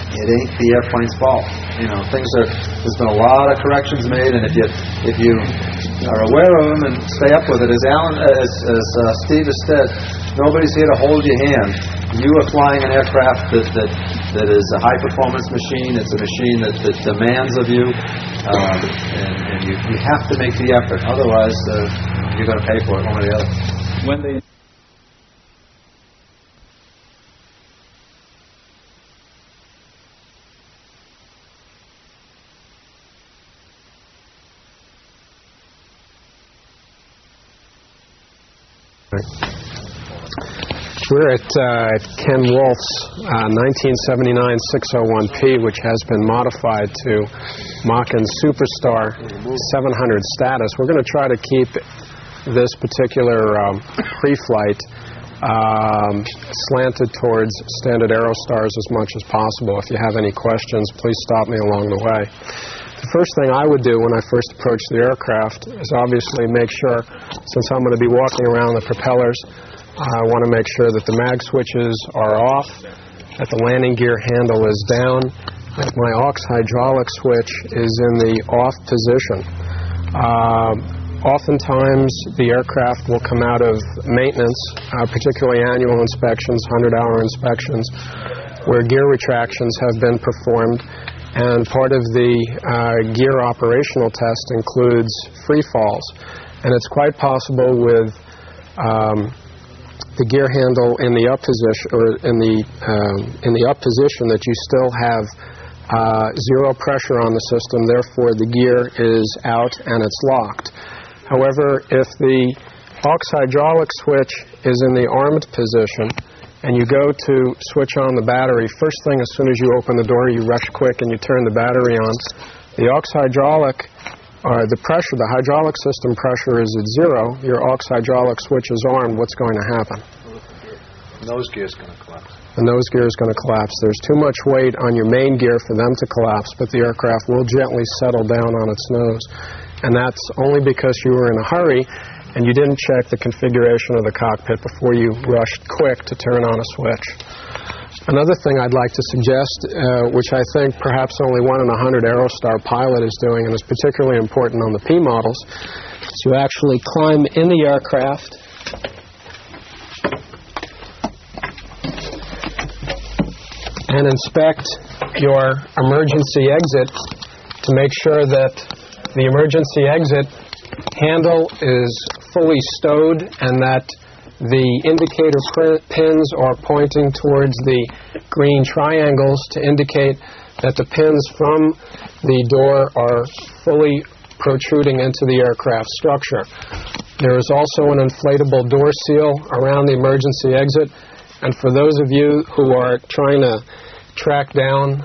It ain't the airplane's fault. There's been a lot of corrections made, and if you are aware of them and stay up with it, as Steve has said, nobody's here to hold your hand. You are flying an aircraft that is a high-performance machine. It's a machine that demands of you, and you have to make the effort. Otherwise, you're going to pay for it one or the other. We're at Ken Wolf's 1979 601P, which has been modified to Mach-in Superstar 700 status. We're going to try to keep this particular pre-flight slanted towards standard Aerostars as much as possible. If you have any questions, please stop me along the way. The first thing I would do when I first approach the aircraft is obviously make sure, since I'm going to be walking around the propellers, I want to make sure that the mag switches are off, that the landing gear handle is down, that my aux hydraulic switch is in the off position. Oftentimes, the aircraft will come out of maintenance, particularly annual inspections, 100-hour inspections, where gear retractions have been performed. And part of the gear operational test includes free falls. And it's quite possible with the gear handle in the up position, or in the up position, that you still have zero pressure on the system. Therefore, the gear is out and it's locked. However, if the aux hydraulic switch is in the armed position, and you go to switch on the battery, first thing as soon as you open the door, you rush quick and you turn the battery on. The aux hydraulic, or the pressure, the hydraulic system pressure is at 0. Your aux hydraulic switch is armed. What's going to happen? The nose gear is going to collapse. The nose gear is going to collapse. There's too much weight on your main gear for them to collapse, but the aircraft will gently settle down on its nose. And that's only because you were in a hurry and you didn't check the configuration of the cockpit before you rushed quick to turn on a switch. Another thing I'd like to suggest, which I think perhaps only 1 in 100 Aerostar pilot is doing, and is particularly important on the P models, is you actually climb in the aircraft and inspect your emergency exit to make sure that the emergency exit handle is fully stowed and that the indicator pins are pointing towards the green triangles to indicate that the pins from the door are fully protruding into the aircraft structure. There is also an inflatable door seal around the emergency exit, and for those of you who are trying to track down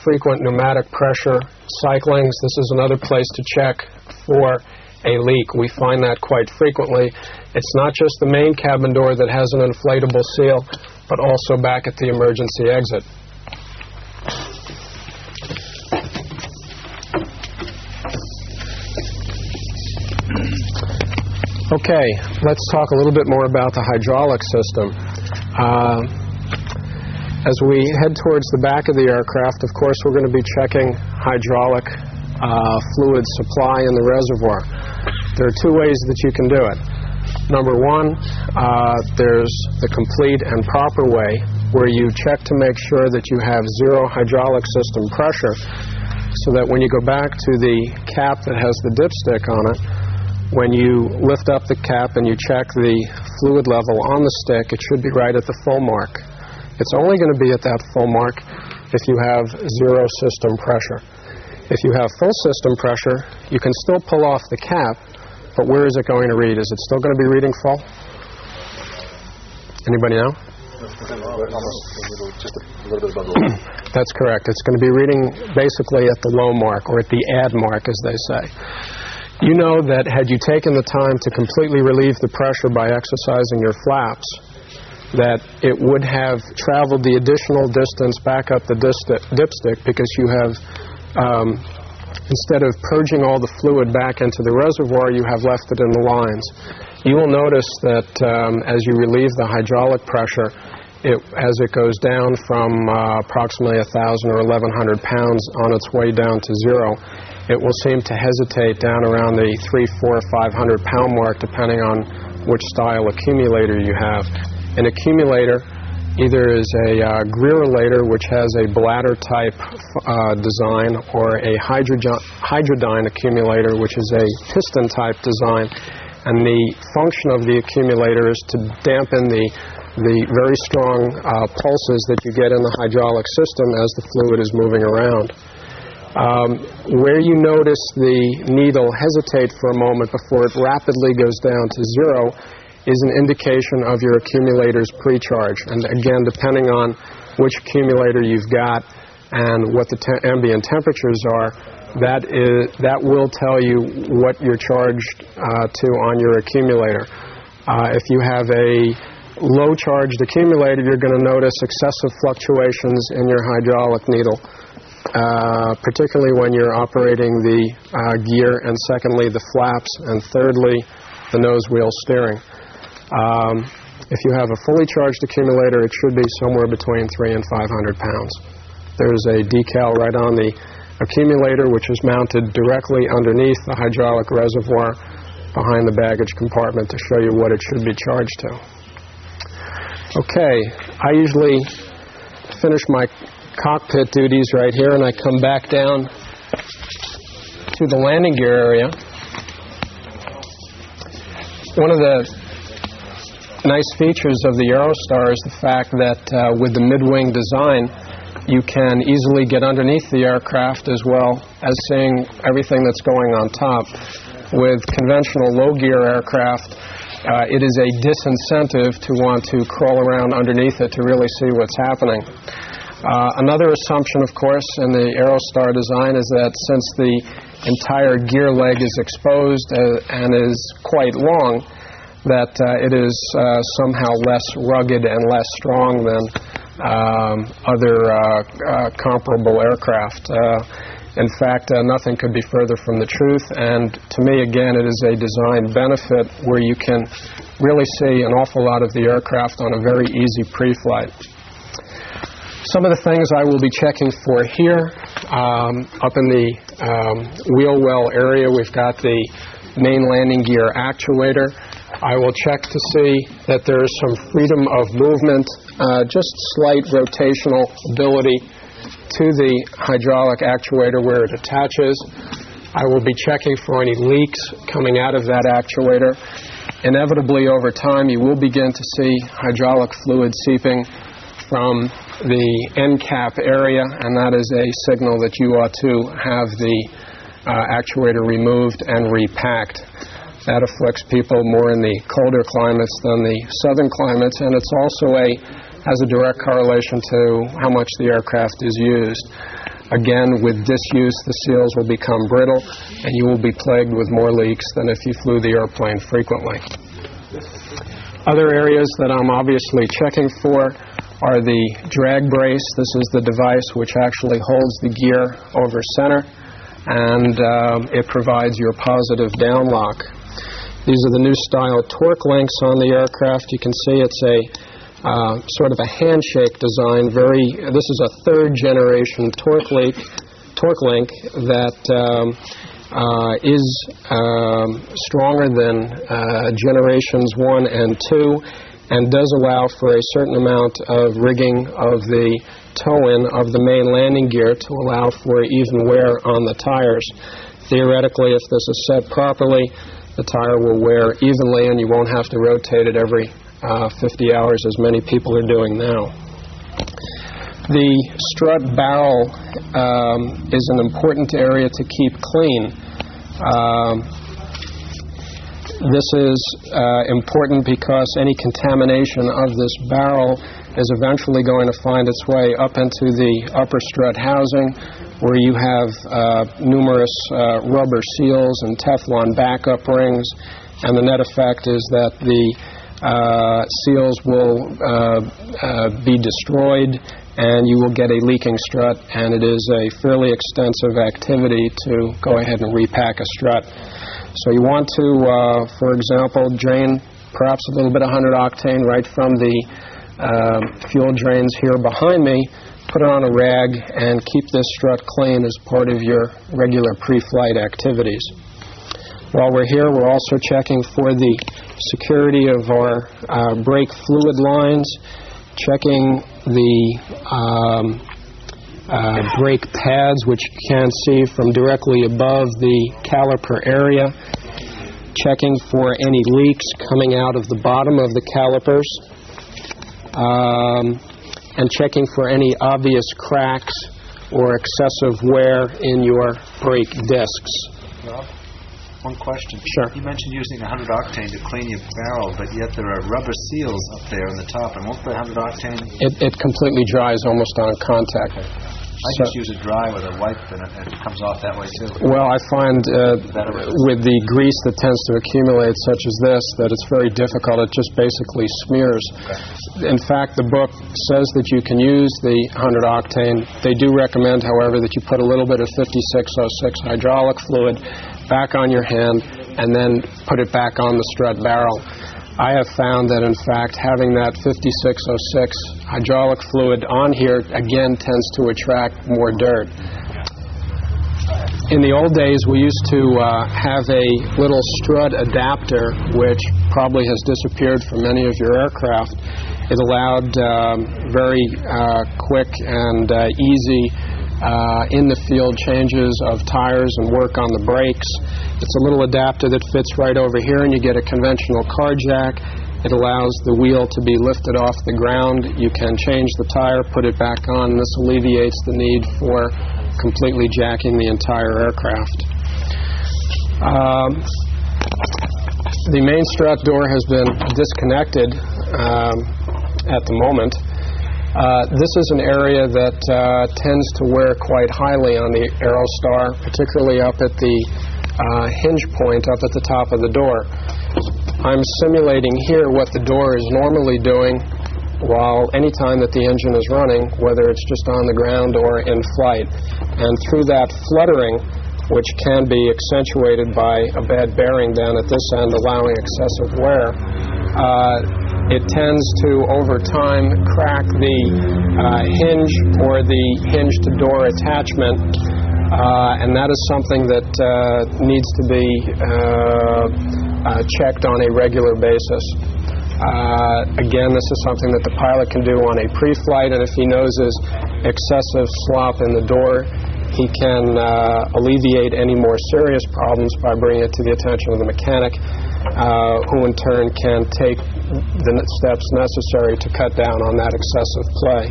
frequent pneumatic pressure cyclings, this is another place to check for a leak. We find that quite frequently. It's not just the main cabin door that has an inflatable seal, but also back at the emergency exit. Okay, let's talk a little bit more about the hydraulic system. As we head towards the back of the aircraft, of course, we're going to be checking hydraulic fluid supply in the reservoir. There are 2 ways that you can do it. Number 1, there's the complete and proper way, where you check to make sure that you have 0 hydraulic system pressure, so that when you go back to the cap that has the dipstick on it, when you lift up the cap and you check the fluid level on the stick, it should be right at the full mark. It's only going to be at that full mark if you have 0 system pressure. If you have full system pressure, you can still pull off the cap, but where is it going to read? Is it still going to be reading full? Anybody know? Just a little bit above the line. That's correct. It's going to be reading basically at the low mark, or at the add mark, as they say. You know that had you taken the time to completely relieve the pressure by exercising your flaps, that it would have traveled the additional distance back up the dipstick, because you have, instead of purging all the fluid back into the reservoir, you have left it in the lines. You will notice that as you relieve the hydraulic pressure, as it goes down from approximately 1,000 or 1,100 pounds on its way down to zero, it will seem to hesitate down around the 300, 400, 500 pound mark, depending on which style accumulator you have. An accumulator either is a Greer-relator, which has a bladder-type design, or a hydrodyne accumulator, which is a piston-type design. And the function of the accumulator is to dampen the very strong pulses that you get in the hydraulic system as the fluid is moving around. Where you notice the needle hesitate for a moment before it rapidly goes down to zero is an indication of your accumulator's pre-charge. And again, depending on which accumulator you've got and what the ambient temperatures are, that will tell you what you're charged to on your accumulator. If you have a low-charged accumulator, you're going to notice excessive fluctuations in your hydraulic needle, particularly when you're operating the gear, and secondly, the flaps, and thirdly, the nose wheel steering. If you have a fully charged accumulator, it should be somewhere between 300 and 500 pounds. There's a decal right on the accumulator, which is mounted directly underneath the hydraulic reservoir behind the baggage compartment to show you what it should be charged to. Okay, I usually finish my cockpit duties right here, and I come back down to the landing gear area. One of the nice features of the Aerostar is the fact that with the mid-wing design, you can easily get underneath the aircraft as well as seeing everything that's going on top. With conventional low-gear aircraft, it is a disincentive to want to crawl around underneath it to really see what's happening. Another assumption, of course, in the Aerostar design is that since the entire gear leg is exposed and is quite long, that it is somehow less rugged and less strong than other comparable aircraft. In fact, nothing could be further from the truth, and to me, again, it is a design benefit where you can really see an awful lot of the aircraft on a very easy pre-flight. Some of the things I will be checking for here, up in the wheel well area, we've got the main landing gear actuator. I will check to see that there is some freedom of movement, just slight rotational ability to the hydraulic actuator where it attaches. I will be checking for any leaks coming out of that actuator. Inevitably, over time, you will begin to see hydraulic fluid seeping from the end cap area, and that is a signal that you ought to have the actuator removed and repacked. That afflicts people more in the colder climates than the southern climates, and it's also has a direct correlation to how much the aircraft is used. Again, with disuse, the seals will become brittle, and you will be plagued with more leaks than if you flew the airplane frequently. Other areas that I'm obviously checking for are the drag brace. This is the device which actually holds the gear over center, and it provides your positive down lock. These are the new style torque links on the aircraft. You can see it's a sort of a handshake design. This is a third generation torque link that is stronger than generations 1 and 2, and does allow for a certain amount of rigging of the toe-in of the main landing gear to allow for even wear on the tires. Theoretically, if this is set properly, the tire will wear evenly, and you won't have to rotate it every 50 hours as many people are doing now. The strut barrel is an important area to keep clean. This is important because any contamination of this barrel is eventually going to find its way up into the upper strut housing, where you have numerous rubber seals and Teflon backup rings, and the net effect is that the seals will be destroyed and you will get a leaking strut, and it is a fairly extensive activity to go ahead and repack a strut. So you want to, for example, drain perhaps a little bit of 100 octane right from the fuel drains here behind me, put it on a rag, and keep this strut clean as part of your regular pre-flight activities. While we're here, we're also checking for the security of our brake fluid lines, checking the brake pads, which you can see from directly above the caliper area, checking for any leaks coming out of the bottom of the calipers, and checking for any obvious cracks or excessive wear in your brake discs. Rob, one question. Sure. You mentioned using 100 octane to clean your barrel, but yet there are rubber seals up there on the top, and won't the 100 octane... It completely dries almost on contact. I just use it dry with a wipe, and it comes off that way, too. Well, I find with the grease that tends to accumulate, such as this, that it's very difficult. It just basically smears. Okay. In fact, the book says that you can use the 100 octane. They do recommend, however, that you put a little bit of 5606 hydraulic fluid back on your hand and then put it back on the strut barrel. I have found that, in fact, having that 5606 hydraulic fluid on here, again, tends to attract more dirt. In the old days, we used to have a little strut adapter, which probably has disappeared from many of your aircraft. It allowed very quick and easy in-the-field changes of tires and work on the brakes. It's a little adapter that fits right over here, and you get a conventional car jack. It allows the wheel to be lifted off the ground. You can change the tire, put it back on, and this alleviates the need for completely jacking the entire aircraft. The main strut door has been disconnected at the moment. This is an area that tends to wear quite highly on the Aerostar, particularly up at the hinge point up at the top of the door. I'm simulating here what the door is normally doing while any time that the engine is running, whether it's just on the ground or in flight. And through that fluttering, which can be accentuated by a bad bearing down at this end allowing excessive wear, it tends to, over time, crack the hinge or the hinge-to-door attachment, and that is something that needs to be checked on a regular basis. Again, this is something that the pilot can do on a pre-flight, and if he noses excessive slop in the door, he can alleviate any more serious problems by bringing it to the attention of the mechanic, who in turn can take the steps necessary to cut down on that excessive play.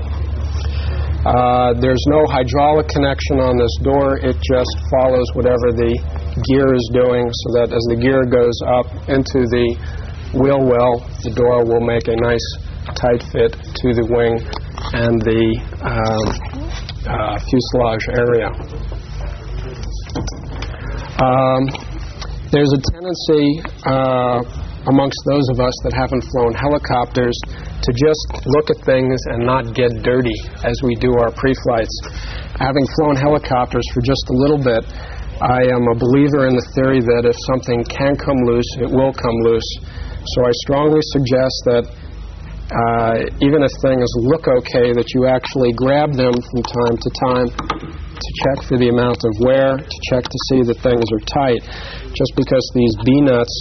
There's no hydraulic connection on this door. It just follows whatever the gear is doing, so that as the gear goes up into the wheel well, the door will make a nice tight fit to the wing and the fuselage area. There's a tendency amongst those of us that haven't flown helicopters to just look at things and not get dirty as we do our pre-flights. Having flown helicopters for just a little bit, I am a believer in the theory that if something can come loose, it will come loose. So I strongly suggest that even if things look okay, that you actually grab them from time to time to check for the amount of wear, to check to see that things are tight. Just because these B-nuts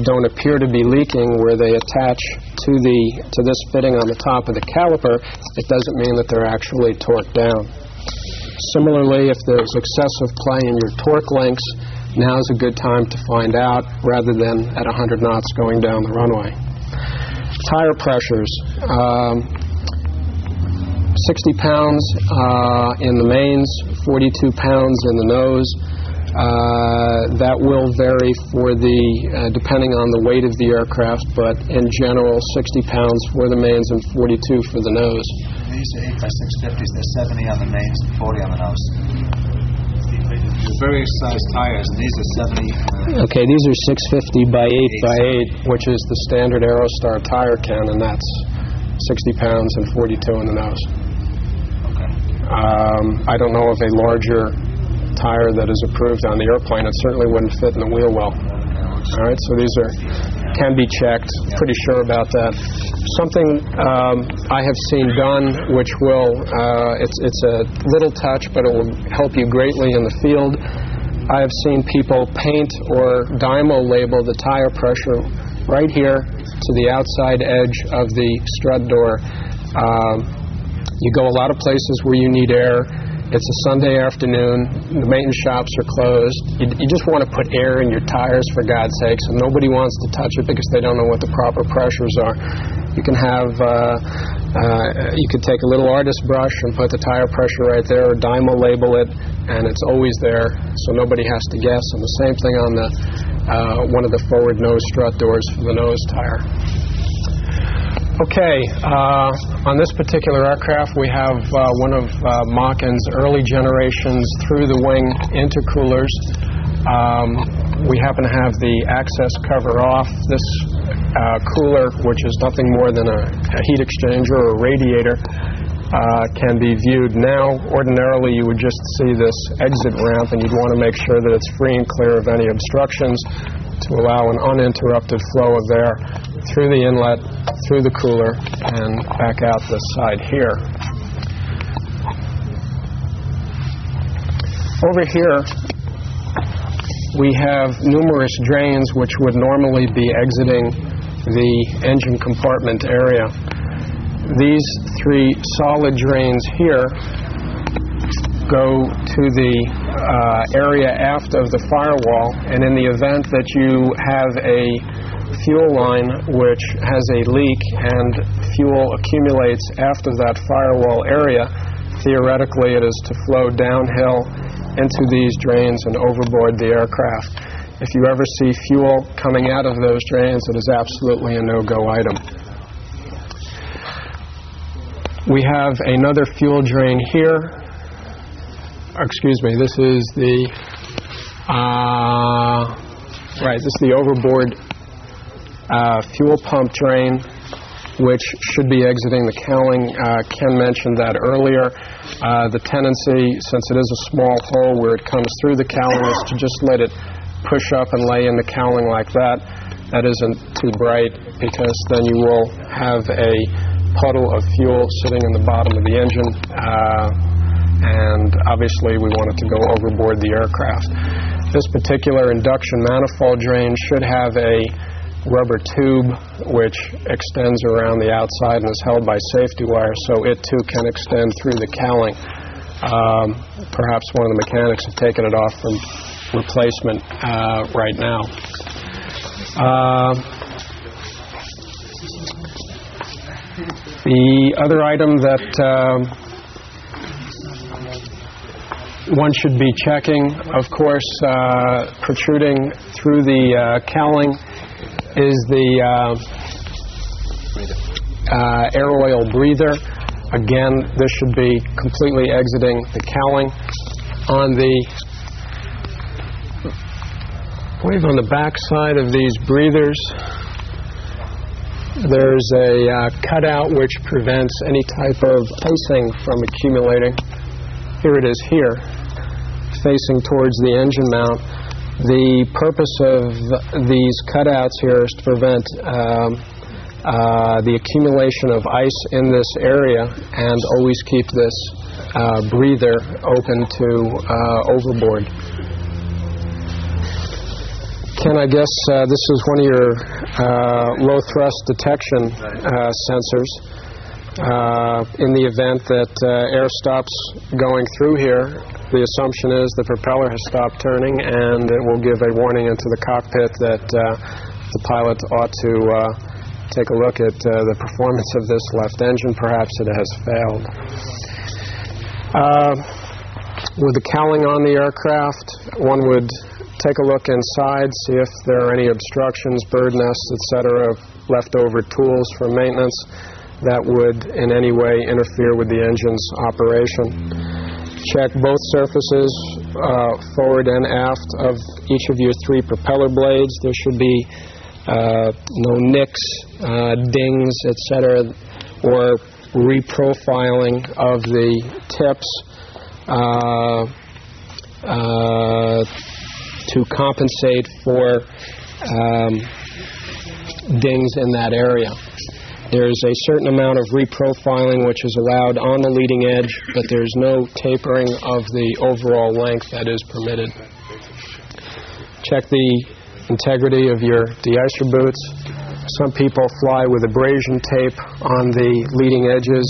don't appear to be leaking where they attach to this fitting on the top of the caliper, it doesn't mean that they're actually torqued down. Similarly, if there's excessive play in your torque links, now is a good time to find out rather than at 100 knots going down the runway. Tire pressures. 60 pounds in the mains, 42 pounds in the nose. That will vary for depending on the weight of the aircraft, but in general, 60 pounds for the mains and 42 for the nose. These are 8x650s. They're 70 on the mains and 40 on the nose. They're various size tires, and these are 70. Okay, these are 650 by 8 by 8, which is the standard Aerostar tire can, and that's 60 pounds and 42 in the nose. Okay. I don't know of a larger tire that is approved on the airplane. It certainly wouldn't fit in the wheel well. All right, so these can be checked. Pretty sure about that. Something I have seen done, which will it's a little touch, but it will help you greatly in the field. I have seen people paint or dymo label the tire pressure right here to the outside edge of the strut door. You go a lot of places where you need air. It's a Sunday afternoon. The maintenance shops are closed. You just want to put air in your tires, for God's sake, so nobody wants to touch it because they don't know what the proper pressures are. You can have, you could take a little artist brush and put the tire pressure right there, or dymo label it, and it's always there, so nobody has to guess. And the same thing on the one of the forward nose strut doors for the nose tire. Okay, on this particular aircraft, we have one of Machin's early generations through-the-wing intercoolers. We happen to have the access cover off. This cooler, which is nothing more than a heat exchanger or radiator, can be viewed now. Ordinarily, you would just see this exit ramp, and you'd want to make sure that it's free and clear of any obstructions to allow an uninterrupted flow of air through the inlet, through the cooler, and back out the side here. Over here, we have numerous drains which would normally be exiting the engine compartment area. These three solid drains here go to the area aft of the firewall, and in the event that you have a fuel line which has a leak and fuel accumulates after that firewall area, theoretically it is to flow downhill into these drains and overboard the aircraft. If you ever see fuel coming out of those drains, it is absolutely a no-go item. We have another fuel drain here. Excuse me, this is the this is the overboard fuel pump drain, which should be exiting the cowling. Ken mentioned that earlier. The tendency, since it is a small hole where it comes through the cowling, is to just let it push up and lay in the cowling like that. That isn't too bright, because then you will have a puddle of fuel sitting in the bottom of the engine, and obviously we want it to go overboard the aircraft. This particular induction manifold drain should have a rubber tube which extends around the outside and is held by safety wire, so it too can extend through the cowling. Perhaps one of the mechanics have taken it off from replacement right now. The other item that one should be checking, of course, protruding through the cowling is the air oil breather. Again, this should be completely exiting the cowling. On the back side of these breathers, there's a cutout which prevents any type of icing from accumulating. Here it is here, facing towards the engine mount. The purpose of these cutouts here is to prevent the accumulation of ice in this area and always keep this breather open to overboard. Ken, I guess this is one of your low thrust detection sensors. In the event that air stops going through here, the assumption is the propeller has stopped turning, and it will give a warning into the cockpit that the pilot ought to take a look at the performance of this left engine. Perhaps it has failed. With the cowling on the aircraft, one would take a look inside, see if there are any obstructions, bird nests, etc., leftover tools for maintenance that would in any way interfere with the engine's operation. Check both surfaces, forward and aft, of each of your 3 propeller blades. There should be no nicks, dings, etc., or reprofiling of the tips to compensate for dings in that area. There's a certain amount of reprofiling which is allowed on the leading edge, but there's no tapering of the overall length that is permitted. Check the integrity of your de-icer boots. Some people fly with abrasion tape on the leading edges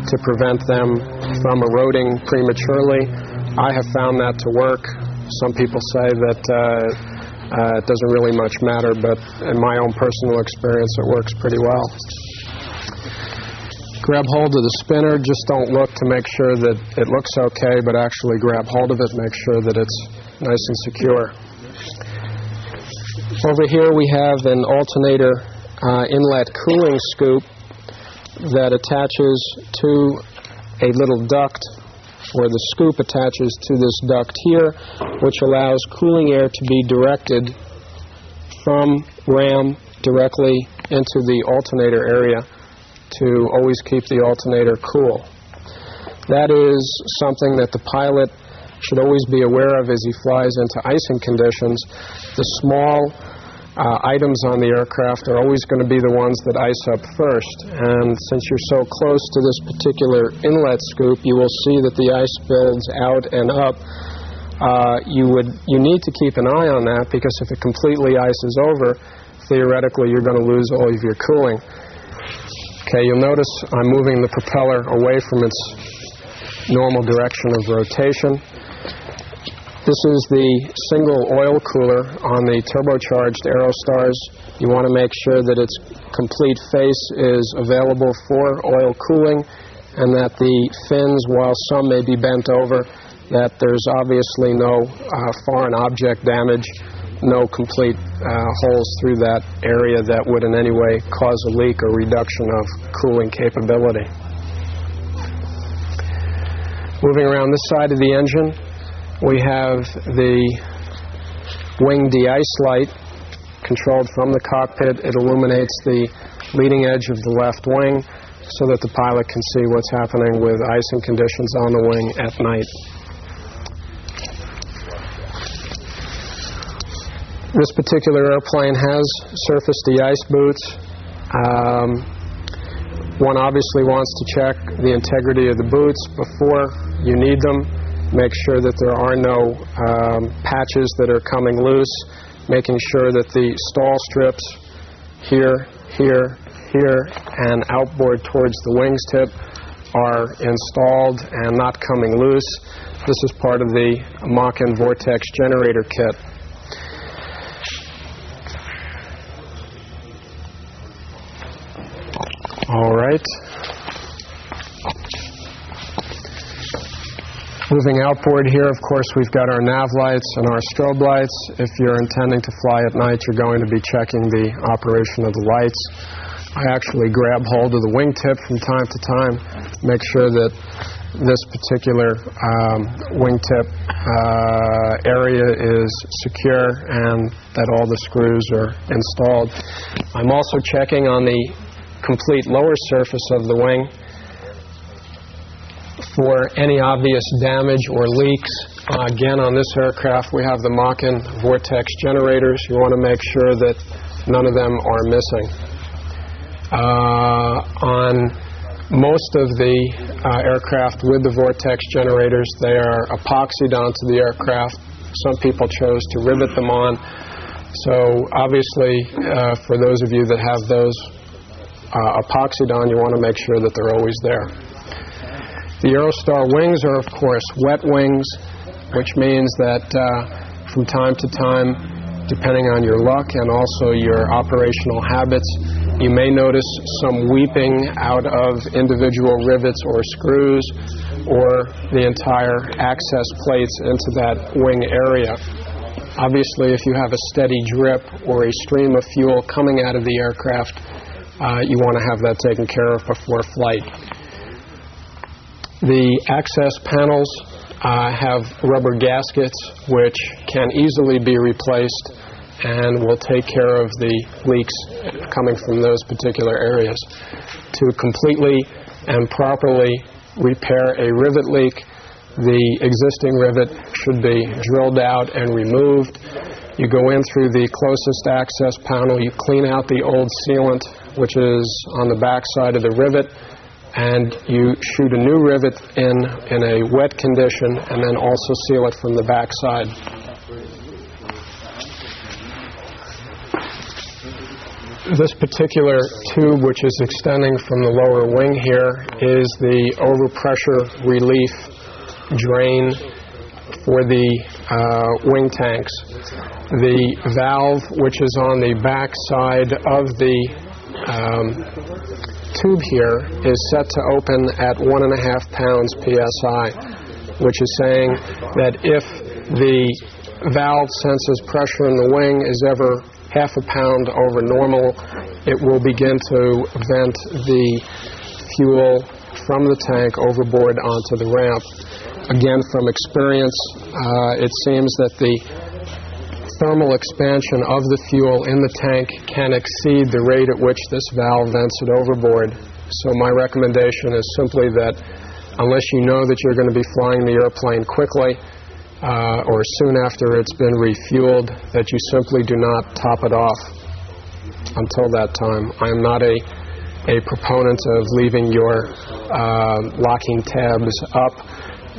to prevent them from eroding prematurely. I have found that to work. Some people say that it doesn't really much matter, but in my own personal experience, it works pretty well. Grab hold of the spinner. Just don't look to make sure that it looks okay, but actually grab hold of it, make sure that it's nice and secure. Over here we have an alternator inlet cooling scoop that attaches to a little duct, or the scoop attaches to this duct here, which allows cooling air to be directed from RAM directly into the alternator area to always keep the alternator cool. That is something that the pilot should always be aware of as he flies into icing conditions. The small items on the aircraft are always going to be the ones that ice up first, and since you're so close to this particular inlet scoop, you will see that the ice builds out and up. You need to keep an eye on that, because if it completely ices over, theoretically you're going to lose all of your cooling. Okay, you'll notice I'm moving the propeller away from its normal direction of rotation. This is the single oil cooler on the turbocharged Aerostars. You want to make sure that its complete face is available for oil cooling, and that the fins, while some may be bent over, that there's obviously no foreign object damage, no complete holes through that area that would in any way cause a leak or reduction of cooling capability. Moving around this side of the engine, we have the wing de-ice light controlled from the cockpit. It illuminates the leading edge of the left wing so that the pilot can see what's happening with icing conditions on the wing at night. This particular airplane has surface de-ice boots. One obviously wants to check the integrity of the boots before you need them. Make sure that there are no patches that are coming loose, making sure that the stall strips here, here, here, and outboard towards the wings tip are installed and not coming loose. This is part of the Mach-In Vortex generator kit. All right. Moving outboard here, of course, we've got our nav lights and our strobe lights. If you're intending to fly at night, you're going to be checking the operation of the lights. I actually grab hold of the wingtip from time to time, make sure that this particular wingtip area is secure and that all the screws are installed. I'm also checking on the complete lower surface of the wing for any obvious damage or leaks. Again, on this aircraft, we have the Mach-In Vortex generators. You want to make sure that none of them are missing. On most of the aircraft with the Vortex generators, they are epoxied onto the aircraft. Some people chose to rivet them on. So obviously, for those of you that have those epoxied on, you want to make sure that they're always there. The Aerostar wings are, of course, wet wings, which means that from time to time, depending on your luck and also your operational habits, you may notice some weeping out of individual rivets or screws. or the entire access plates into that wing area. Obviously, if you have a steady drip or a stream of fuel coming out of the aircraft, you want to have that taken care of before flight. The access panels have rubber gaskets which can easily be replaced and will take care of the leaks coming from those particular areas. To completely and properly repair a rivet leak, the existing rivet should be drilled out and removed. You go in through the closest access panel, you clean out the old sealant, which is on the back side of the rivet, and you shoot a new rivet in a wet condition and then also seal it from the back side. This particular tube, which is extending from the lower wing here, is the overpressure relief drain for the wing tanks. The valve, which is on the back side of the tube here, is set to open at 1.5 pounds PSI, which is saying that if the valve senses pressure in the wing is ever half a pound over normal, it will begin to vent the fuel from the tank overboard onto the ramp. Again, from experience, it seems that the thermal expansion of the fuel in the tank can exceed the rate at which this valve vents it overboard. So my recommendation is simply that unless you know that you're going to be flying the airplane quickly, or soon after it's been refueled, that you simply do not top it off until that time. I am not a proponent of leaving your locking tabs up,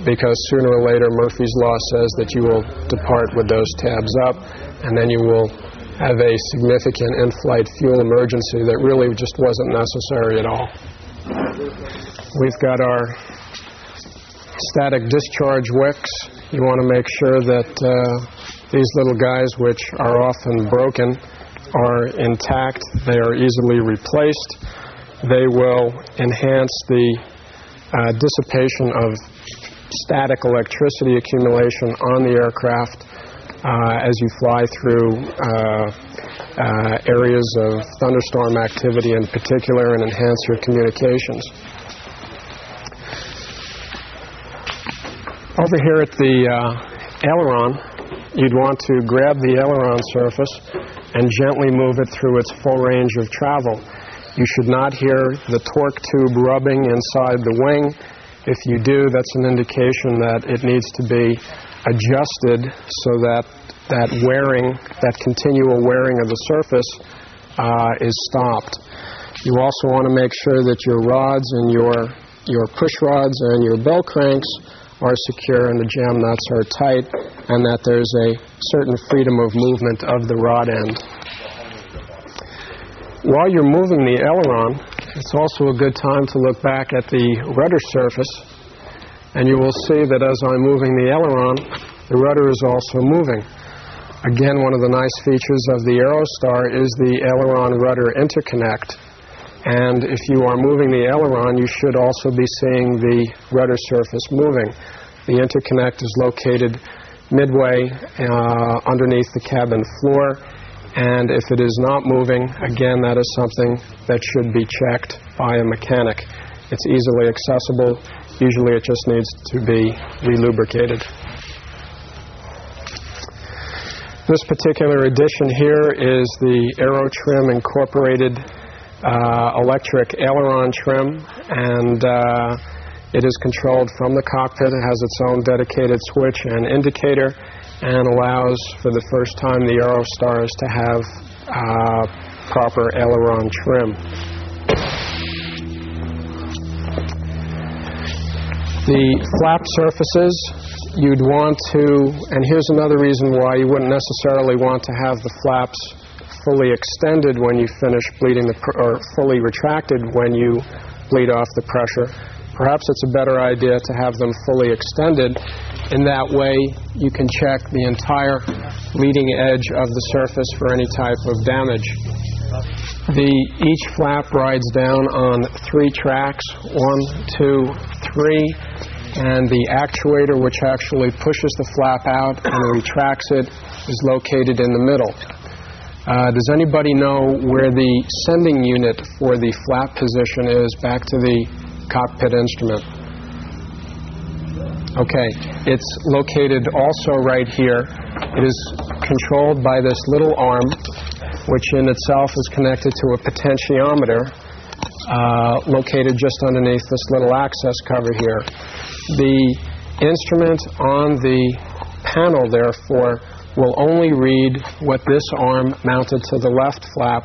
because sooner or later Murphy's Law says that you will depart with those tabs up, and then you will have a significant in-flight fuel emergency that really just wasn't necessary at all. We've got our static discharge wicks. You want to make sure that these little guys, which are often broken, are intact. They are easily replaced. They will enhance the dissipation of static electricity accumulation on the aircraft as you fly through areas of thunderstorm activity in particular, and enhance your communications. Over here at the aileron, you'd want to grab the aileron surface and gently move it through its full range of travel. You should not hear the torque tube rubbing inside the wing. If you do, that's an indication that it needs to be adjusted so that that wearing, that continual wearing of the surface is stopped. You also want to make sure that your rods and your push rods and your bell cranks are secure and the jam nuts are tight, and that there's a certain freedom of movement of the rod end. While you're moving the aileron, it's also a good time to look back at the rudder surface, and you will see that as I'm moving the aileron, the rudder is also moving. Again, one of the nice features of the Aerostar is the aileron-rudder interconnect. And if you are moving the aileron, you should also be seeing the rudder surface moving. The interconnect is located midway underneath the cabin floor, and if it is not moving, again, that is something that should be checked by a mechanic. It's easily accessible. Usually it just needs to be relubricated. This particular addition here is the AeroTrim Incorporated electric aileron trim, and it is controlled from the cockpit. It has its own dedicated switch and indicator, and allows for the first time the Aerostars to have proper aileron trim. The flap surfaces, you'd want to, and here's another reason why you wouldn't necessarily want to have the flaps fully extended when you finish bleeding or fully retracted when you bleed off the pressure. Perhaps it's a better idea to have them fully extended. In that way, you can check the entire leading edge of the surface for any type of damage. Each flap rides down on 3 tracks, 1, 2, 3, and the actuator which actually pushes the flap out and retracts it is located in the middle. Does anybody know where the sending unit for the flap position is back to the cockpit instrument? Okay, it's located also right here. It is controlled by this little arm, which in itself is connected to a potentiometer located just underneath this little access cover here. The instrument on the panel, therefore, will only read what this arm mounted to the left flap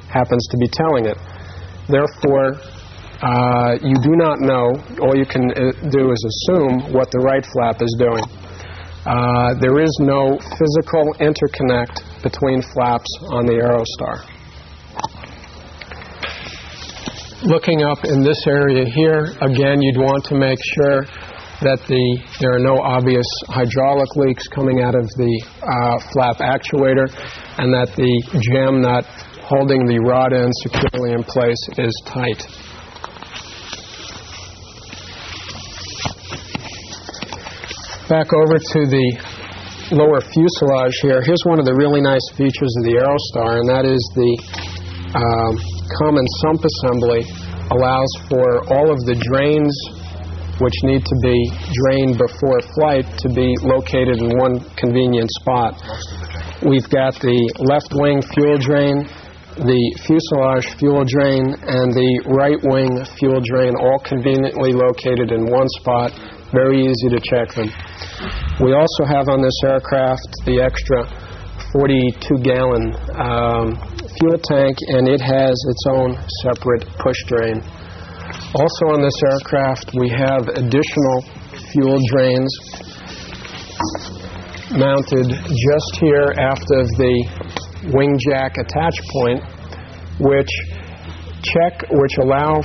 happens to be telling it. Therefore, you do not know, all you can do is assume what the right flap is doing. There is no physical interconnect between flaps on the Aerostar. Looking up in this area here, again, you'd want to make sure that there are no obvious hydraulic leaks coming out of the flap actuator, and that the jam nut holding the rod end securely in place is tight. Back over to the lower fuselage here. Here's one of the really nice features of the Aerostar, and that is the common sump assembly allows for all of the drains which need to be drained before flight to be located in one convenient spot. We've got the left wing fuel drain, the fuselage fuel drain, and the right wing fuel drain, all conveniently located in one spot. Very easy to check them. We also have on this aircraft the extra 42-gallon fuel tank, and it has its own separate push drain. Also on this aircraft, we have additional fuel drains mounted just here after the wing jack attach point, which allow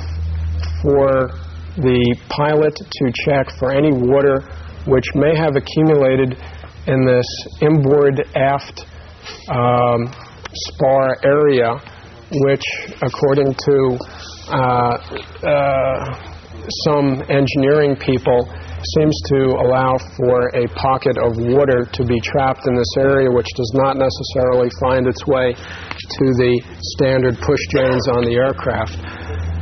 for the pilot to check for any water which may have accumulated in this inboard aft spar area, which, according to some engineering people, seems to allow for a pocket of water to be trapped in this area, which does not necessarily find its way to the standard push drains on the aircraft.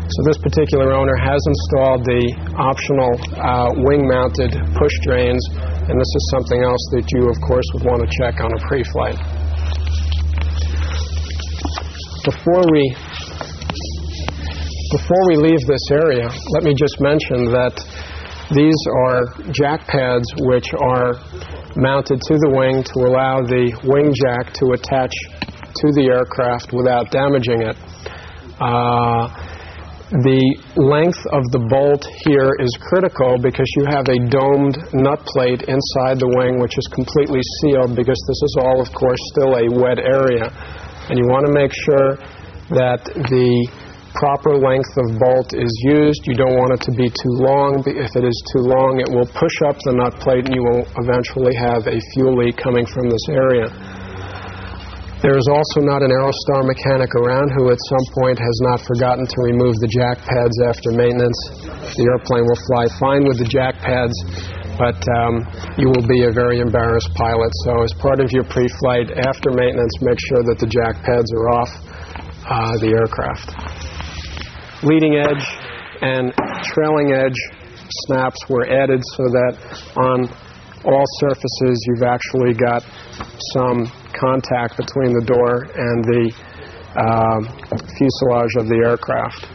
So this particular owner has installed the optional wing-mounted push drains, and this is something else that you, of course, would want to check on a pre-flight. Before we leave this area, let me just mention that these are jack pads which are mounted to the wing to allow the wing jack to attach to the aircraft without damaging it. The length of the bolt here is critical because you have a domed nut plate inside the wing which is completely sealed, because this is all, of course, still a wet area. And you want to make sure that the proper length of bolt is used. You don't want it to be too long. If it is too long, it will push up the nut plate and you will eventually have a fuel leak coming from this area. There is also not an Aerostar mechanic around who at some point has not forgotten to remove the jack pads after maintenance. The airplane will fly fine with the jack pads, but you will be a very embarrassed pilot. So as part of your pre-flight, after maintenance, make sure that the jack pads are off the aircraft. Leading edge and trailing edge snaps were added so that on all surfaces you've actually got some contact between the door and the fuselage of the aircraft.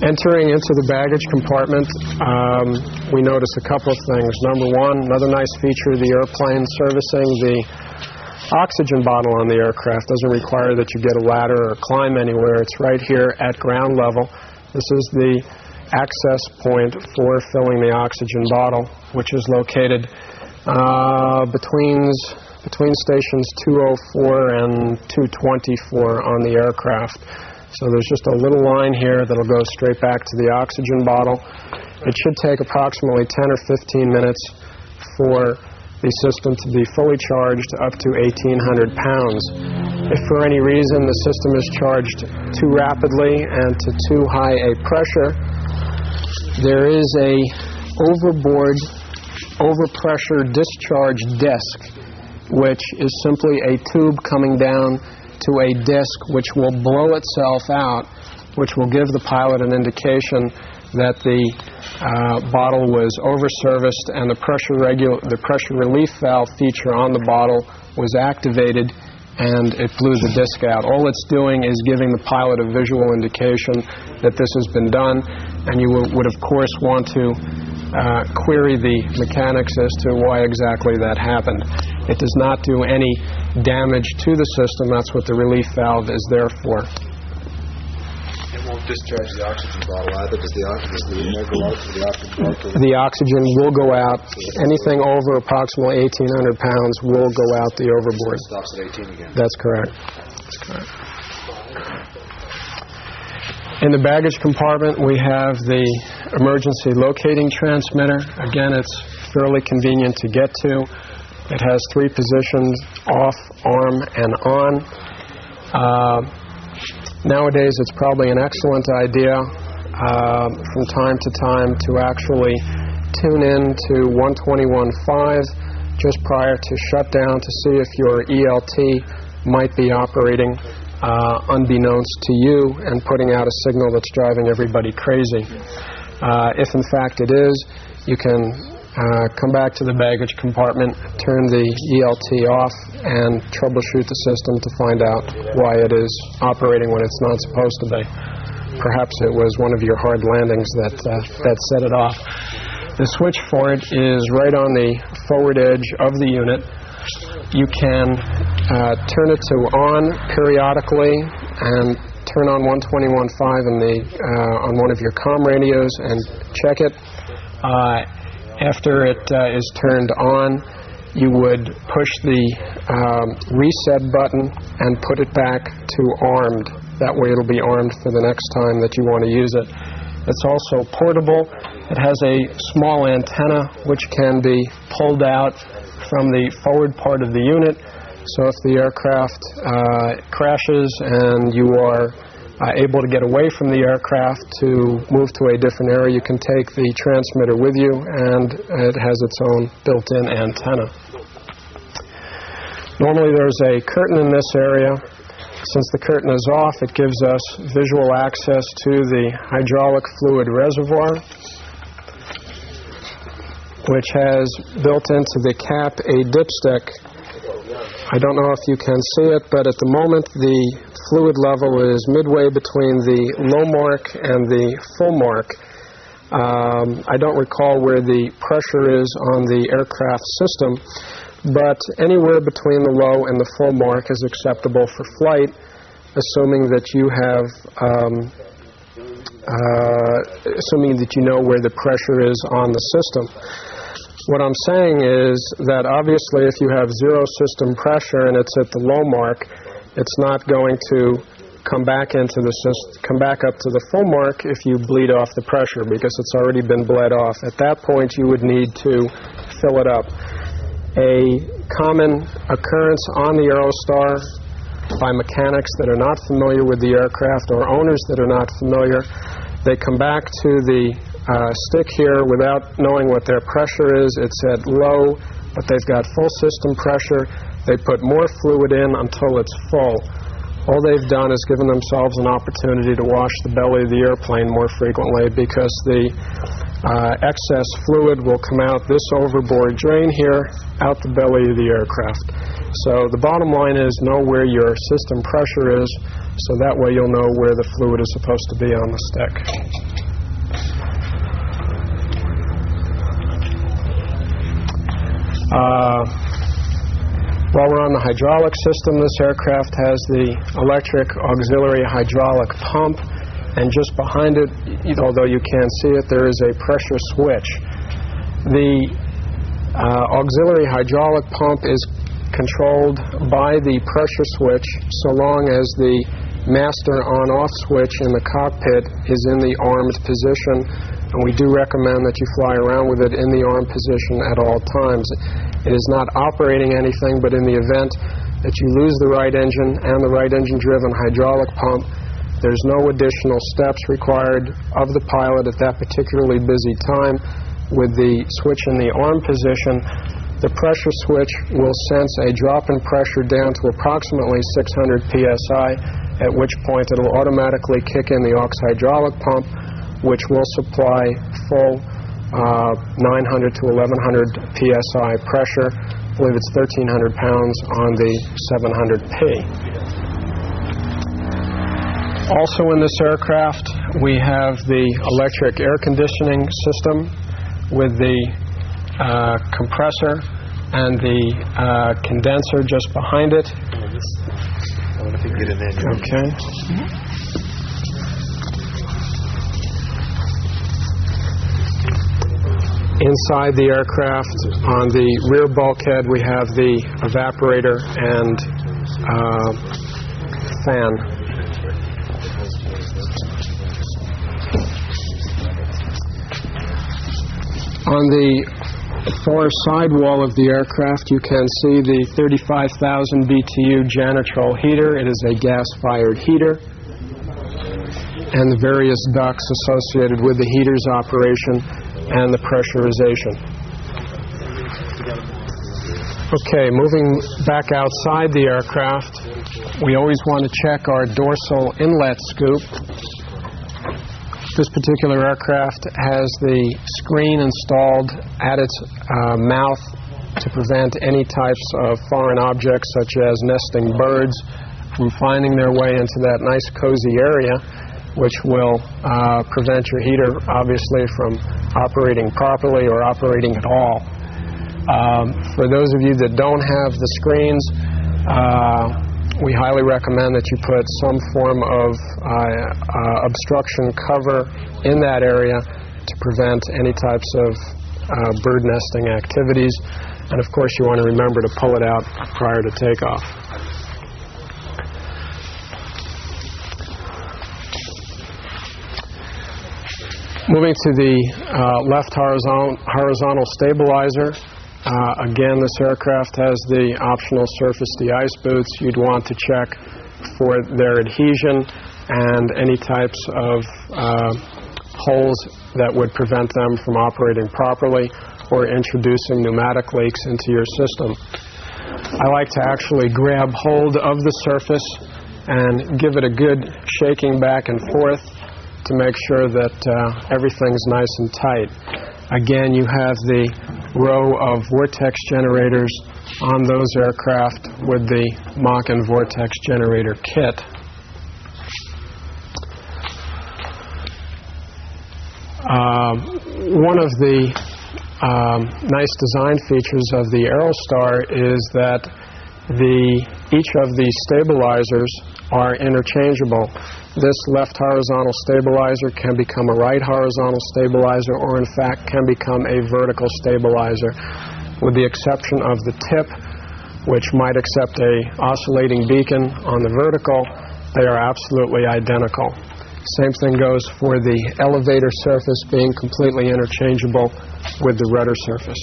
Entering into the baggage compartment, we notice a couple of things. Number one, another nice feature of the airplane, servicing the oxygen bottle on the aircraft doesn't require that you get a ladder or climb anywhere. It's right here at ground level. This is the access point for filling the oxygen bottle, which is located between stations 204 and 224 on the aircraft. So there's just a little line here that'll go straight back to the oxygen bottle. It should take approximately 10 or 15 minutes for the system to be fully charged up to 1,800 pounds. If for any reason the system is charged too rapidly and to too high a pressure, there is a overboard overpressure discharge disc, which is simply a tube coming down to a disc which will blow itself out, which will give the pilot an indication that the bottle was over-serviced and the pressure relief valve feature on the bottle was activated and it blew the disc out. All it's doing is giving the pilot a visual indication that this has been done, and you would of course want to query the mechanics as to why exactly that happened. It does not do any damage to the system. That's what the relief valve is there for. It won't discharge the oxygen bottle either. Does the oxygen go out to the oxygen bottle? The oxygen will go out. Anything over approximately 1,800 pounds will go out the overboard. It stops at 18 again. That's correct. That's correct. In the baggage compartment, we have the emergency locating transmitter. Again, it's fairly convenient to get to. It has 3 positions: off, arm, and on. Nowadays, it's probably an excellent idea from time to time to actually tune in to 121.5 just prior to shutdown to see if your ELT might be operating unbeknownst to you and putting out a signal that's driving everybody crazy. If in fact it is, you can come back to the baggage compartment, turn the ELT off, and troubleshoot the system to find out why it is operating when it's not supposed to be. Perhaps it was one of your hard landings that set it off. The switch for it is right on the forward edge of the unit. You can turn it to on periodically and turn on 121.5 on one of your comm radios and check it. After it is turned on, you would push the reset button and put it back to armed. That way it'll be armed for the next time that you want to use it. It's also portable. It has a small antenna which can be pulled out from the forward part of the unit. So if the aircraft crashes and you are able to get away from the aircraft to move to a different area, you can take the transmitter with you, and it has its own built-in antenna. Normally there's a curtain in this area. Since the curtain is off, it gives us visual access to the hydraulic fluid reservoir, which has built into the cap a dipstick. I don't know if you can see it, but at the moment the fluid level is midway between the low mark and the full mark. I don't recall where the pressure is on the aircraft system, but anywhere between the low and the full mark is acceptable for flight, assuming that you have, assuming that you know where the pressure is on the system. What I'm saying is that obviously if you have zero system pressure and it's at the low mark, it's not going to come back into the come back up to the full mark if you bleed off the pressure, because it's already been bled off. At that point, you would need to fill it up. A common occurrence on the Aerostar by mechanics that are not familiar with the aircraft or owners that are not familiar, they come back to the stick here without knowing what their pressure is. It's at low, but they've got full system pressure. They put more fluid in until it's full. All they've done is given themselves an opportunity to wash the belly of the airplane more frequently, because the excess fluid will come out this overboard drain here, out the belly of the aircraft. So the bottom line is know where your system pressure is, so that way you'll know where the fluid is supposed to be on the stick. While we're on the hydraulic system, this aircraft has the electric auxiliary hydraulic pump, and just behind it, although you can't see it, there is a pressure switch. The auxiliary hydraulic pump is controlled by the pressure switch so long as the master on-off switch in the cockpit is in the armed position, and we do recommend that you fly around with it in the arm position at all times. It is not operating anything, but in the event that you lose the right engine and the right engine-driven hydraulic pump, there's no additional steps required of the pilot at that particularly busy time. With the switch in the arm position, the pressure switch will sense a drop in pressure down to approximately 600 psi, at which point it will automatically kick in the aux hydraulic pump, which will supply full 900 to 1100 psi pressure. I believe it's 1,300 pounds on the 700P. Also in this aircraft, we have the electric air conditioning system with the compressor and the condenser just behind it. I wonder if you can get in there. Okay. Inside the aircraft, on the rear bulkhead, we have the evaporator and fan. On the far side wall of the aircraft, you can see the 35,000 BTU Janitrol heater. It is a gas-fired heater, and the various ducts associated with the heater's operation and the pressurization. Okay, moving back outside the aircraft, we always want to check our dorsal inlet scoop. This particular aircraft has the screen installed at its mouth to prevent any types of foreign objects, such as nesting birds, from finding their way into that nice cozy area, which will prevent your heater, obviously, from operating properly or operating at all. For those of you that don't have the screens, we highly recommend that you put some form of obstruction cover in that area to prevent any types of bird nesting activities. And of course, you want to remember to pull it out prior to takeoff. Moving to the left horizontal stabilizer. Again, this aircraft has the optional surface de-ice boots. You'd want to check for their adhesion and any types of holes that would prevent them from operating properly or introducing pneumatic leaks into your system. I like to actually grab hold of the surface and give it a good shaking back and forth to make sure that everything's nice and tight. Again, you have the row of vortex generators on those aircraft with the Mach-and vortex generator kit. One of the nice design features of the Aerostar is that each of the stabilizers are interchangeable. This left horizontal stabilizer can become a right horizontal stabilizer, or in fact can become a vertical stabilizer. With the exception of the tip, which might accept a oscillating beacon on the vertical, they are absolutely identical. Same thing goes for the elevator surface being completely interchangeable with the rudder surface.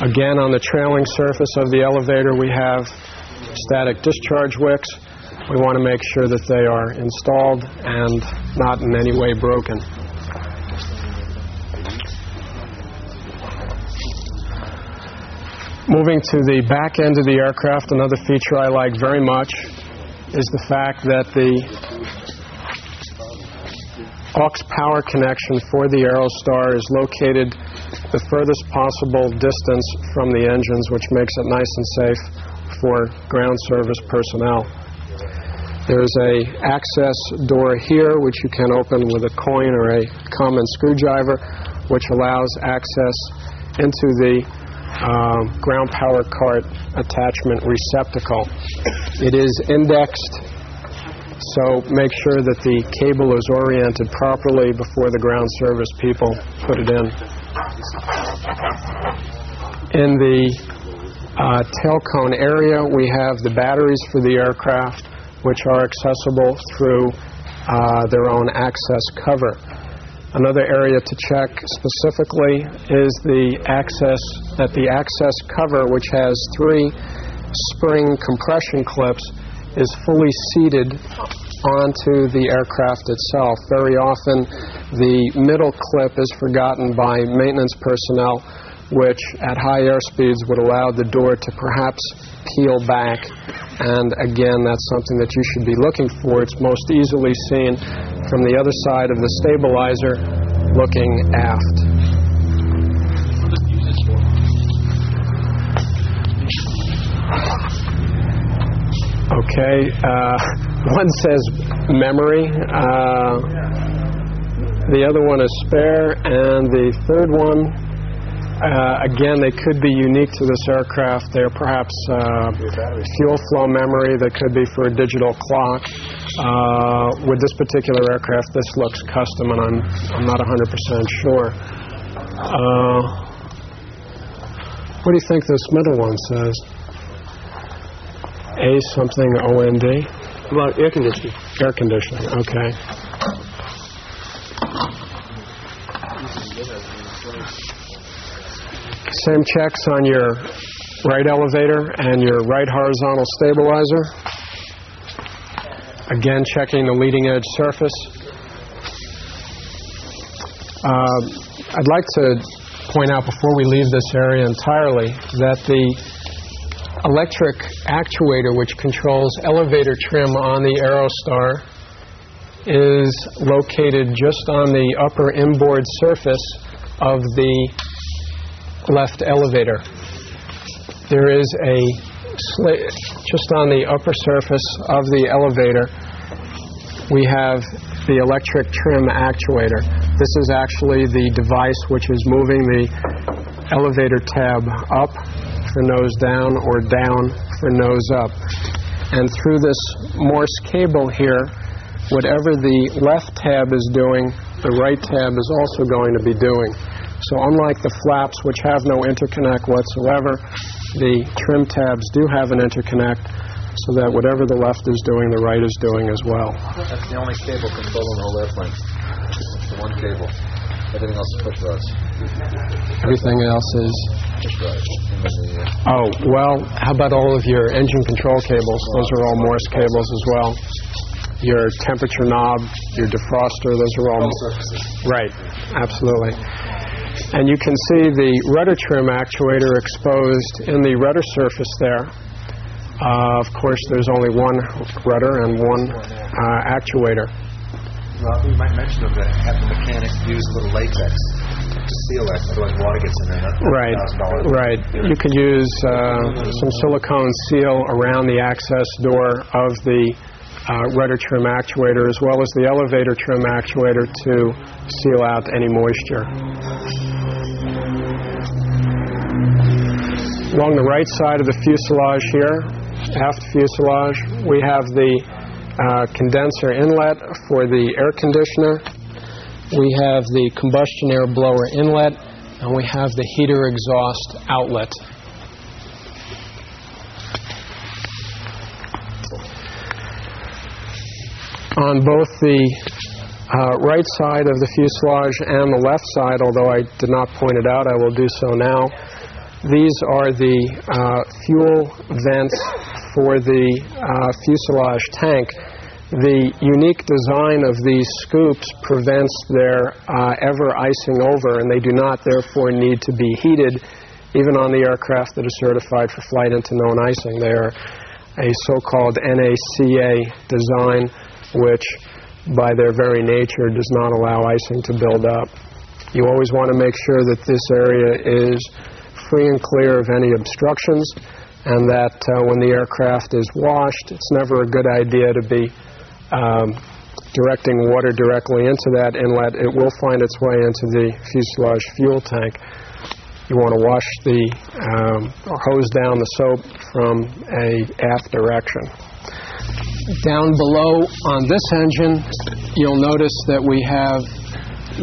Again, on the trailing surface of the elevator, we have static discharge wicks. We want to make sure that they are installed and not in any way broken. Moving to the back end of the aircraft, another feature I like very much is the fact that the aux power connection for the Aerostar is located the furthest possible distance from the engines, which makes it nice and safe for ground service personnel. There's an access door here, which you can open with a coin or a common screwdriver, which allows access into the ground power cart attachment receptacle. It is indexed, so make sure that the cable is oriented properly before the ground service people put it in. In the tail cone area, we have the batteries for the aircraft, which are accessible through their own access cover. Another area to check specifically is the access cover, which has 3 spring compression clips, is fully seated onto the aircraft itself. Very often the middle clip is forgotten by maintenance personnel, which at high airspeeds would allow the door to perhaps peel back. And again, that's something that you should be looking for. It's most easily seen from the other side of the stabilizer looking aft. Okay, one says memory, the other one is spare, and the third one, again, they could be unique to this aircraft. They're perhaps fuel flow memory. They could be for a digital clock. With this particular aircraft, this looks custom, and I'm not 100% sure. What do you think this middle one says? A something OND? About air conditioning. Air conditioning, okay. Same checks on your right elevator and your right horizontal stabilizer. Again, checking the leading edge surface. I'd like to point out before we leave this area entirely that the electric actuator which controls elevator trim on the Aerostar is located just on the upper inboard surface of the left elevator. There is a slit just on the upper surface of the elevator. We have the electric trim actuator. This is actually the device which is moving the elevator tab up for nose down or down for nose up. And through this Morse cable here, whatever the left tab is doing, the right tab is also going to be doing. So unlike the flaps, which have no interconnect whatsoever, the trim tabs do have an interconnect, so that whatever the left is doing, the right is doing as well. That's the only cable controlling the whole airplane. It's the one cable. Everything else is push rods. Everything else is... Push rods. Oh, well, how about all of your engine control cables? Those are all Morse cables as well. Your temperature knob, your defroster, those are all... Right, absolutely. And you can see the rudder trim actuator exposed in the rudder surface there. Of course, there's only one rudder and one actuator. Well, we might mention them that have the mechanic use a little latex to seal that, otherwise water gets in there. That's right, right. You could use some silicone seal around the access door of the rudder trim actuator as well as the elevator trim actuator to seal out any moisture. Along the right side of the fuselage here, aft fuselage, we have the condenser inlet for the air conditioner. We have the combustion air blower inlet, and we have the heater exhaust outlet. On both the right side of the fuselage and the left side, although I did not point it out, I will do so now. These are the fuel vents for the fuselage tank. The unique design of these scoops prevents their ever icing over, and they do not therefore need to be heated even on the aircraft that are certified for flight into known icing. They are a so-called NACA design, which by their very nature does not allow icing to build up. You always want to make sure that this area is free and clear of any obstructions, and that when the aircraft is washed, it's never a good idea to be directing water directly into that inlet. It will find its way into the fuselage fuel tank. You want to wash the hose down the soap from a aft direction. Down below on this engine, you'll notice that we have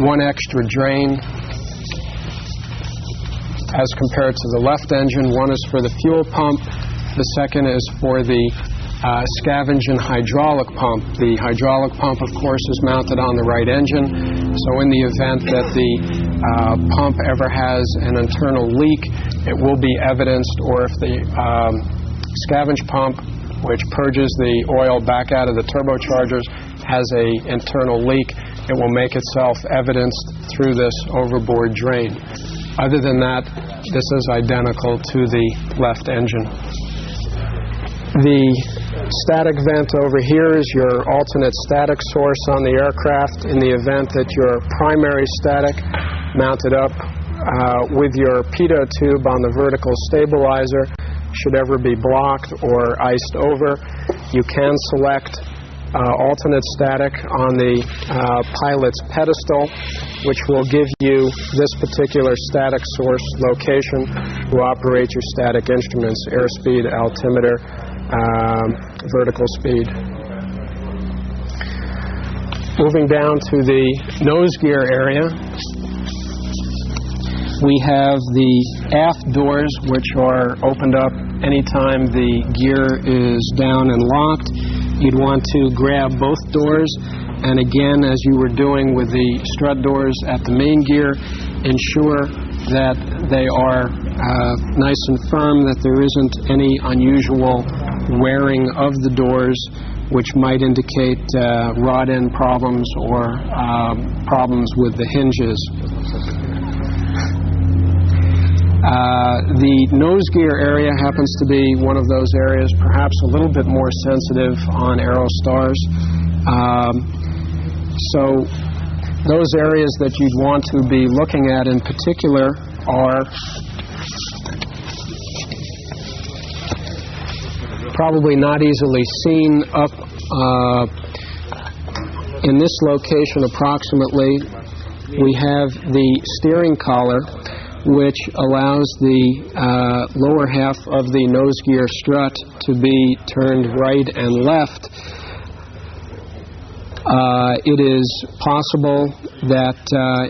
one extra drain as compared to the left engine. One is for the fuel pump. The second is for the scavenging hydraulic pump. The hydraulic pump, of course, is mounted on the right engine, So in the event that the pump ever has an internal leak, it will be evidenced, or if the scavenge pump, which purges the oil back out of the turbochargers, has an internal leak, it will make itself evidenced through this overboard drain. Other than that, this is identical to the left engine. The static vent over here is your alternate static source on the aircraft in the event that your primary static mounted up with your pitot tube on the vertical stabilizer should ever be blocked or iced over. You can select alternate static on the pilot's pedestal, which will give you this particular static source location to operate your static instruments: airspeed, altimeter, vertical speed. Moving down to the nose gear area, we have the aft doors, which are opened up anytime the gear is down and locked. You'd want to grab both doors, and again, as you were doing with the strut doors at the main gear, ensure that they are nice and firm, that there isn't any unusual wearing of the doors, which might indicate rod end problems or problems with the hinges. The nose gear area happens to be one of those areas perhaps a little bit more sensitive on Aerostars. So those areas that you'd want to be looking at in particular are probably not easily seen up in this location approximately. We have the steering collar, which allows the lower half of the nose gear strut to be turned right and left. It is possible that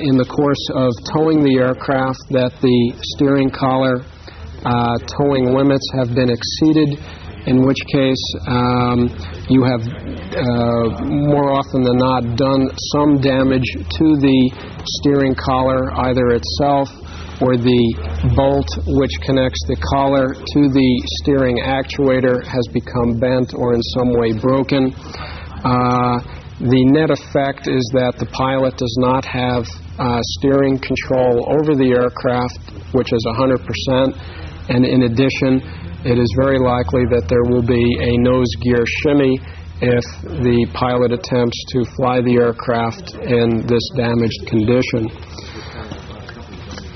in the course of towing the aircraft that the steering collar towing limits have been exceeded, in which case you have more often than not done some damage to the steering collar, either itself or the bolt which connects the collar to the steering actuator has become bent or in some way broken. The net effect is that the pilot does not have steering control over the aircraft, which is 100%, and in addition, it is very likely that there will be a nose gear shimmy if the pilot attempts to fly the aircraft in this damaged condition.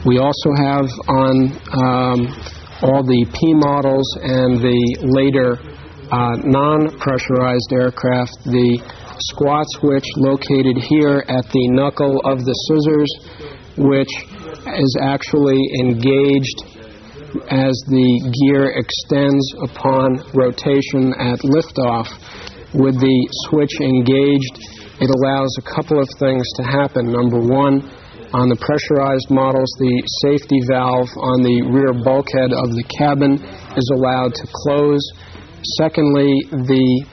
We also have on all the P models and the later non-pressurized aircraft the squat switch located here at the knuckle of the scissors, which is actually engaged as the gear extends upon rotation at liftoff. With the switch engaged, it allows a couple of things to happen. Number one, on the pressurized models, the safety valve on the rear bulkhead of the cabin is allowed to close. Secondly, the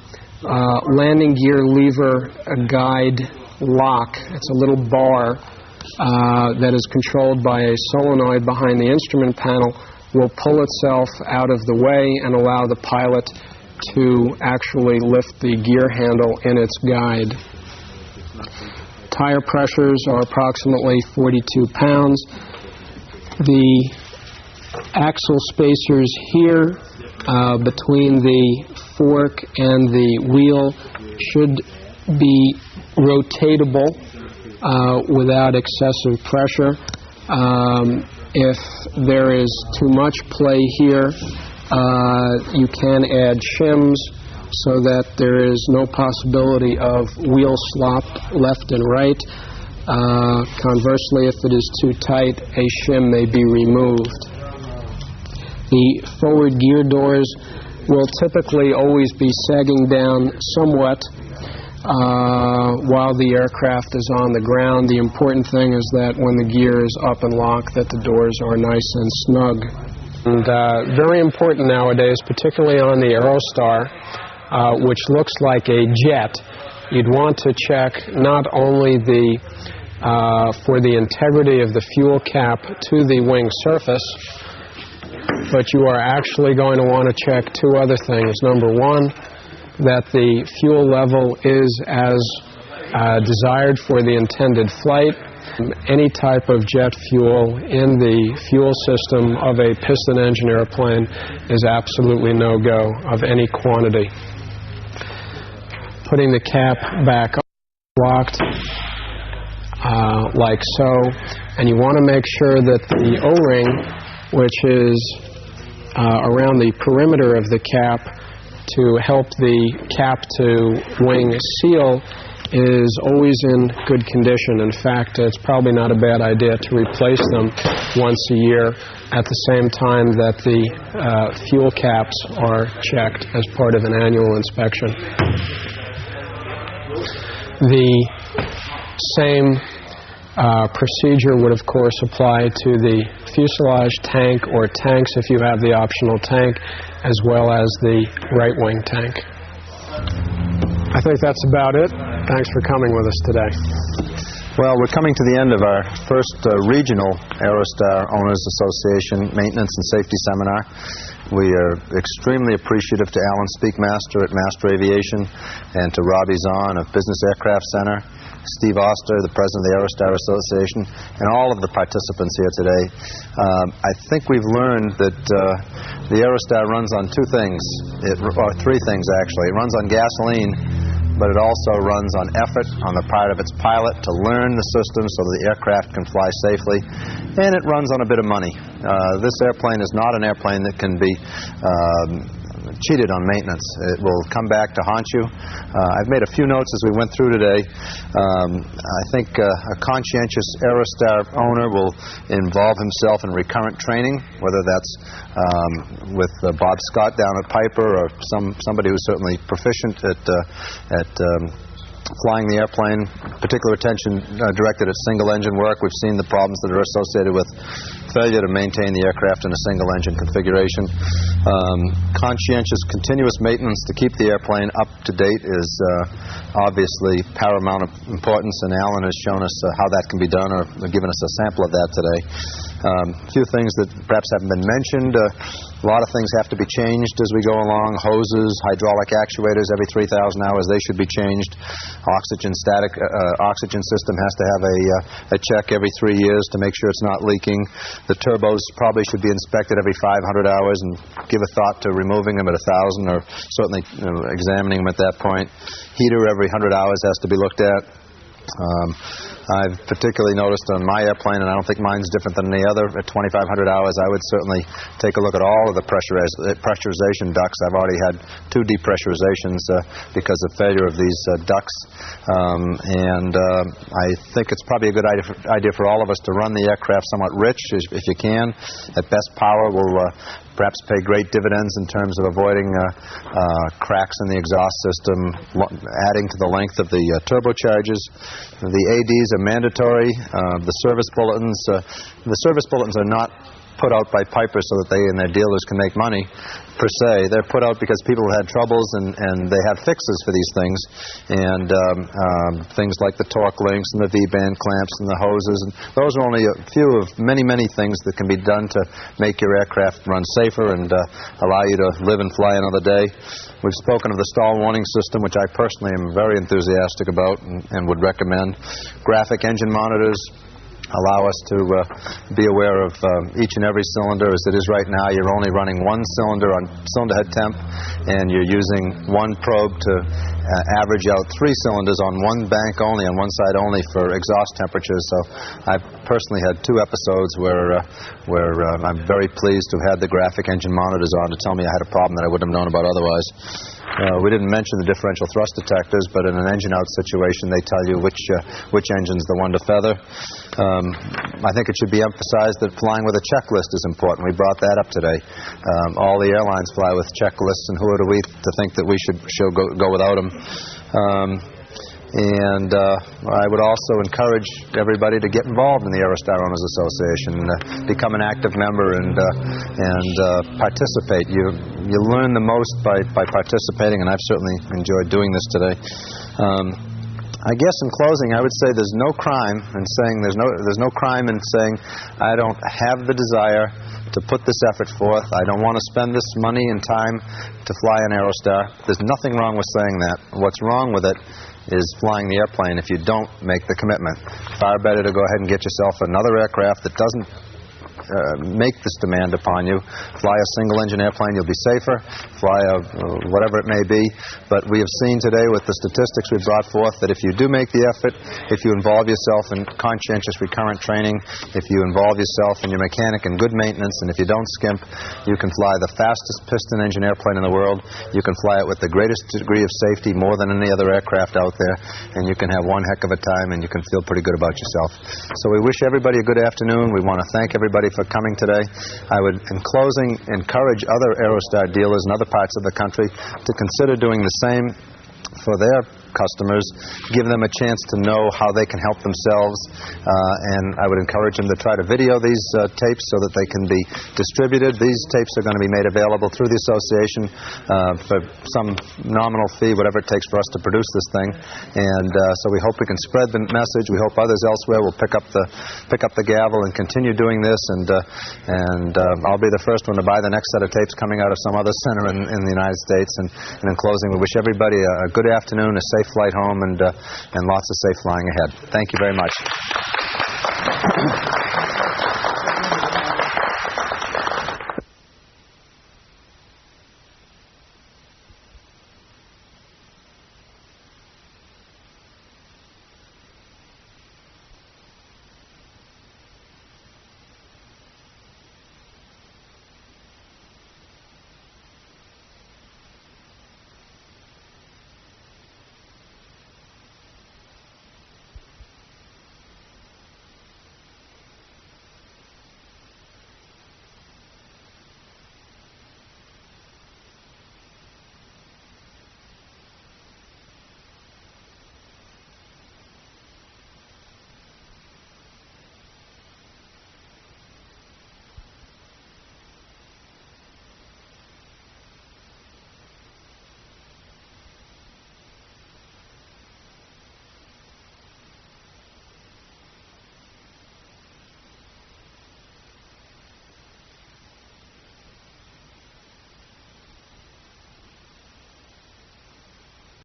landing gear lever guide lock, it's a little bar that is controlled by a solenoid behind the instrument panel, will pull itself out of the way and allow the pilot to actually lift the gear handle in its guide. Tire pressures are approximately 42 pounds. The axle spacers here between the fork and the wheel should be rotatable without excessive pressure. If there is too much play here, you can add shims so that there is no possibility of wheel slop left and right. Conversely, if it is too tight, a shim may be removed. The forward gear doors will typically always be sagging down somewhat while the aircraft is on the ground. The important thing is that when the gear is up and locked, that the doors are nice and snug. And very important nowadays, particularly on the Aerostar, which looks like a jet, you'd want to check not only the for the integrity of the fuel cap to the wing surface, but you are actually going to want to check two other things. Number one, that the fuel level is as desired for the intended flight. Any type of jet fuel in the fuel system of a piston engine airplane is absolutely no-go of any quantity. Putting the cap back locked like so, and you want to make sure that the O-ring, which is around the perimeter of the cap to help the cap to wing seal, is always in good condition. In fact, it's probably not a bad idea to replace them once a year at the same time that the fuel caps are checked as part of an annual inspection. The same procedure would, of course, apply to the fuselage tank or tanks if you have the optional tank, as well as the right wing tank. I think that's about it. Thanks for coming with us today. Well, we're coming to the end of our first regional Aerostar Owners Association Maintenance and Safety Seminar. We are extremely appreciative to Alan Speakmaster at Master Aviation and to Robbie Zahn of Business Aircraft Center, Steve Oster, the president of the Aerostar Association, and all of the participants here today. I think we've learned that the Aerostar runs on two things, or three things actually. It runs on gasoline, but it also runs on effort on the part of its pilot to learn the system so that the aircraft can fly safely, and it runs on a bit of money. This airplane is not an airplane that can be cheated on maintenance. It will come back to haunt you. I've made a few notes as we went through today. I think a conscientious Aerostar owner will involve himself in recurrent training, whether that's with Bob Scott down at Piper or somebody who's certainly proficient at flying the airplane. Particular attention directed at single engine work. We've seen the problems that are associated with failure to maintain the aircraft in a single engine configuration. Conscientious continuous maintenance to keep the airplane up to date is obviously paramount importance, and Alan has shown us how that can be done, or given us a sample of that today. A few things that perhaps haven't been mentioned. A lot of things have to be changed as we go along. Hoses, hydraulic actuators every 3,000 hours, they should be changed. Oxygen system has to have a check every 3 years to make sure it's not leaking. The turbos probably should be inspected every 500 hours, and give a thought to removing them at 1,000, or certainly examining them at that point. Heater every 100 hours has to be looked at. I've particularly noticed on my airplane, and I don't think mine's different than any other, at 2,500 hours I would certainly take a look at all of the pressurization ducts. I've already had 2 depressurizations because of failure of these ducts, and I think it's probably a good idea for all of us to run the aircraft somewhat rich if you can. At best power will perhaps pay great dividends in terms of avoiding cracks in the exhaust system, adding to the length of the turbocharges. The ADs are mandatory. The service bulletins are not put out by Piper so that they and their dealers can make money, per se. They're put out because people had troubles and they have fixes for these things. And things like the torque links and the V-band clamps and the hoses. And those are only a few of many, many things that can be done to make your aircraft run safer and allow you to live and fly another day. We've spoken of the stall warning system, which I personally am very enthusiastic about and would recommend. Graphic engine monitors allow us to be aware of each and every cylinder. As it is right now, you're only running one cylinder on cylinder head temp, and you're using one probe to average out 3 cylinders on one bank only, on one side only, for exhaust temperatures. So I've personally had 2 episodes where I'm very pleased to have had the graphic engine monitors on to tell me I had a problem that I wouldn't have known about otherwise. We didn't mention the differential thrust detectors, but in an engine out situation, they tell you which engine's the one to feather. I think it should be emphasized that flying with a checklist is important. We brought that up today. All the airlines fly with checklists, and who are we to think that we should go without them? And I would also encourage everybody to get involved in the Aerostar Owners Association, become an active member, and participate. You learn the most by participating, and I've certainly enjoyed doing this today. I guess in closing, I would say there's no crime in saying there's no crime in saying I don't have the desire to put this effort forth. I don't want to spend this money and time to fly an Aerostar. There's nothing wrong with saying that. What's wrong with it is flying the airplane if you don't make the commitment. Far better to go ahead and get yourself another aircraft that doesn't make this demand upon you. Fly a single-engine airplane, you'll be safer. Fly whatever it may be. But we have seen today with the statistics we've brought forth that if you do make the effort, if you involve yourself in conscientious recurrent training, if you involve yourself in your mechanic and good maintenance, and if you don't skimp, you can fly the fastest piston engine airplane in the world. You can fly it with the greatest degree of safety, more than any other aircraft out there, and you can have one heck of a time and you can feel pretty good about yourself. So we wish everybody a good afternoon. We want to thank everybody for coming today. I would, in closing, encourage other Aerostar dealers in other parts of the country to consider doing the same for their customers, give them a chance to know how they can help themselves, and I would encourage them to try to video these tapes so that they can be distributed. These tapes are going to be made available through the association for some nominal fee, whatever it takes for us to produce this thing, and so we hope we can spread the message. We hope others elsewhere will pick up the gavel and continue doing this, and I'll be the first one to buy the next set of tapes coming out of some other center in the United States. And in closing, we wish everybody a good afternoon, a safe flight home, and lots of safe flying ahead. Thank you very much.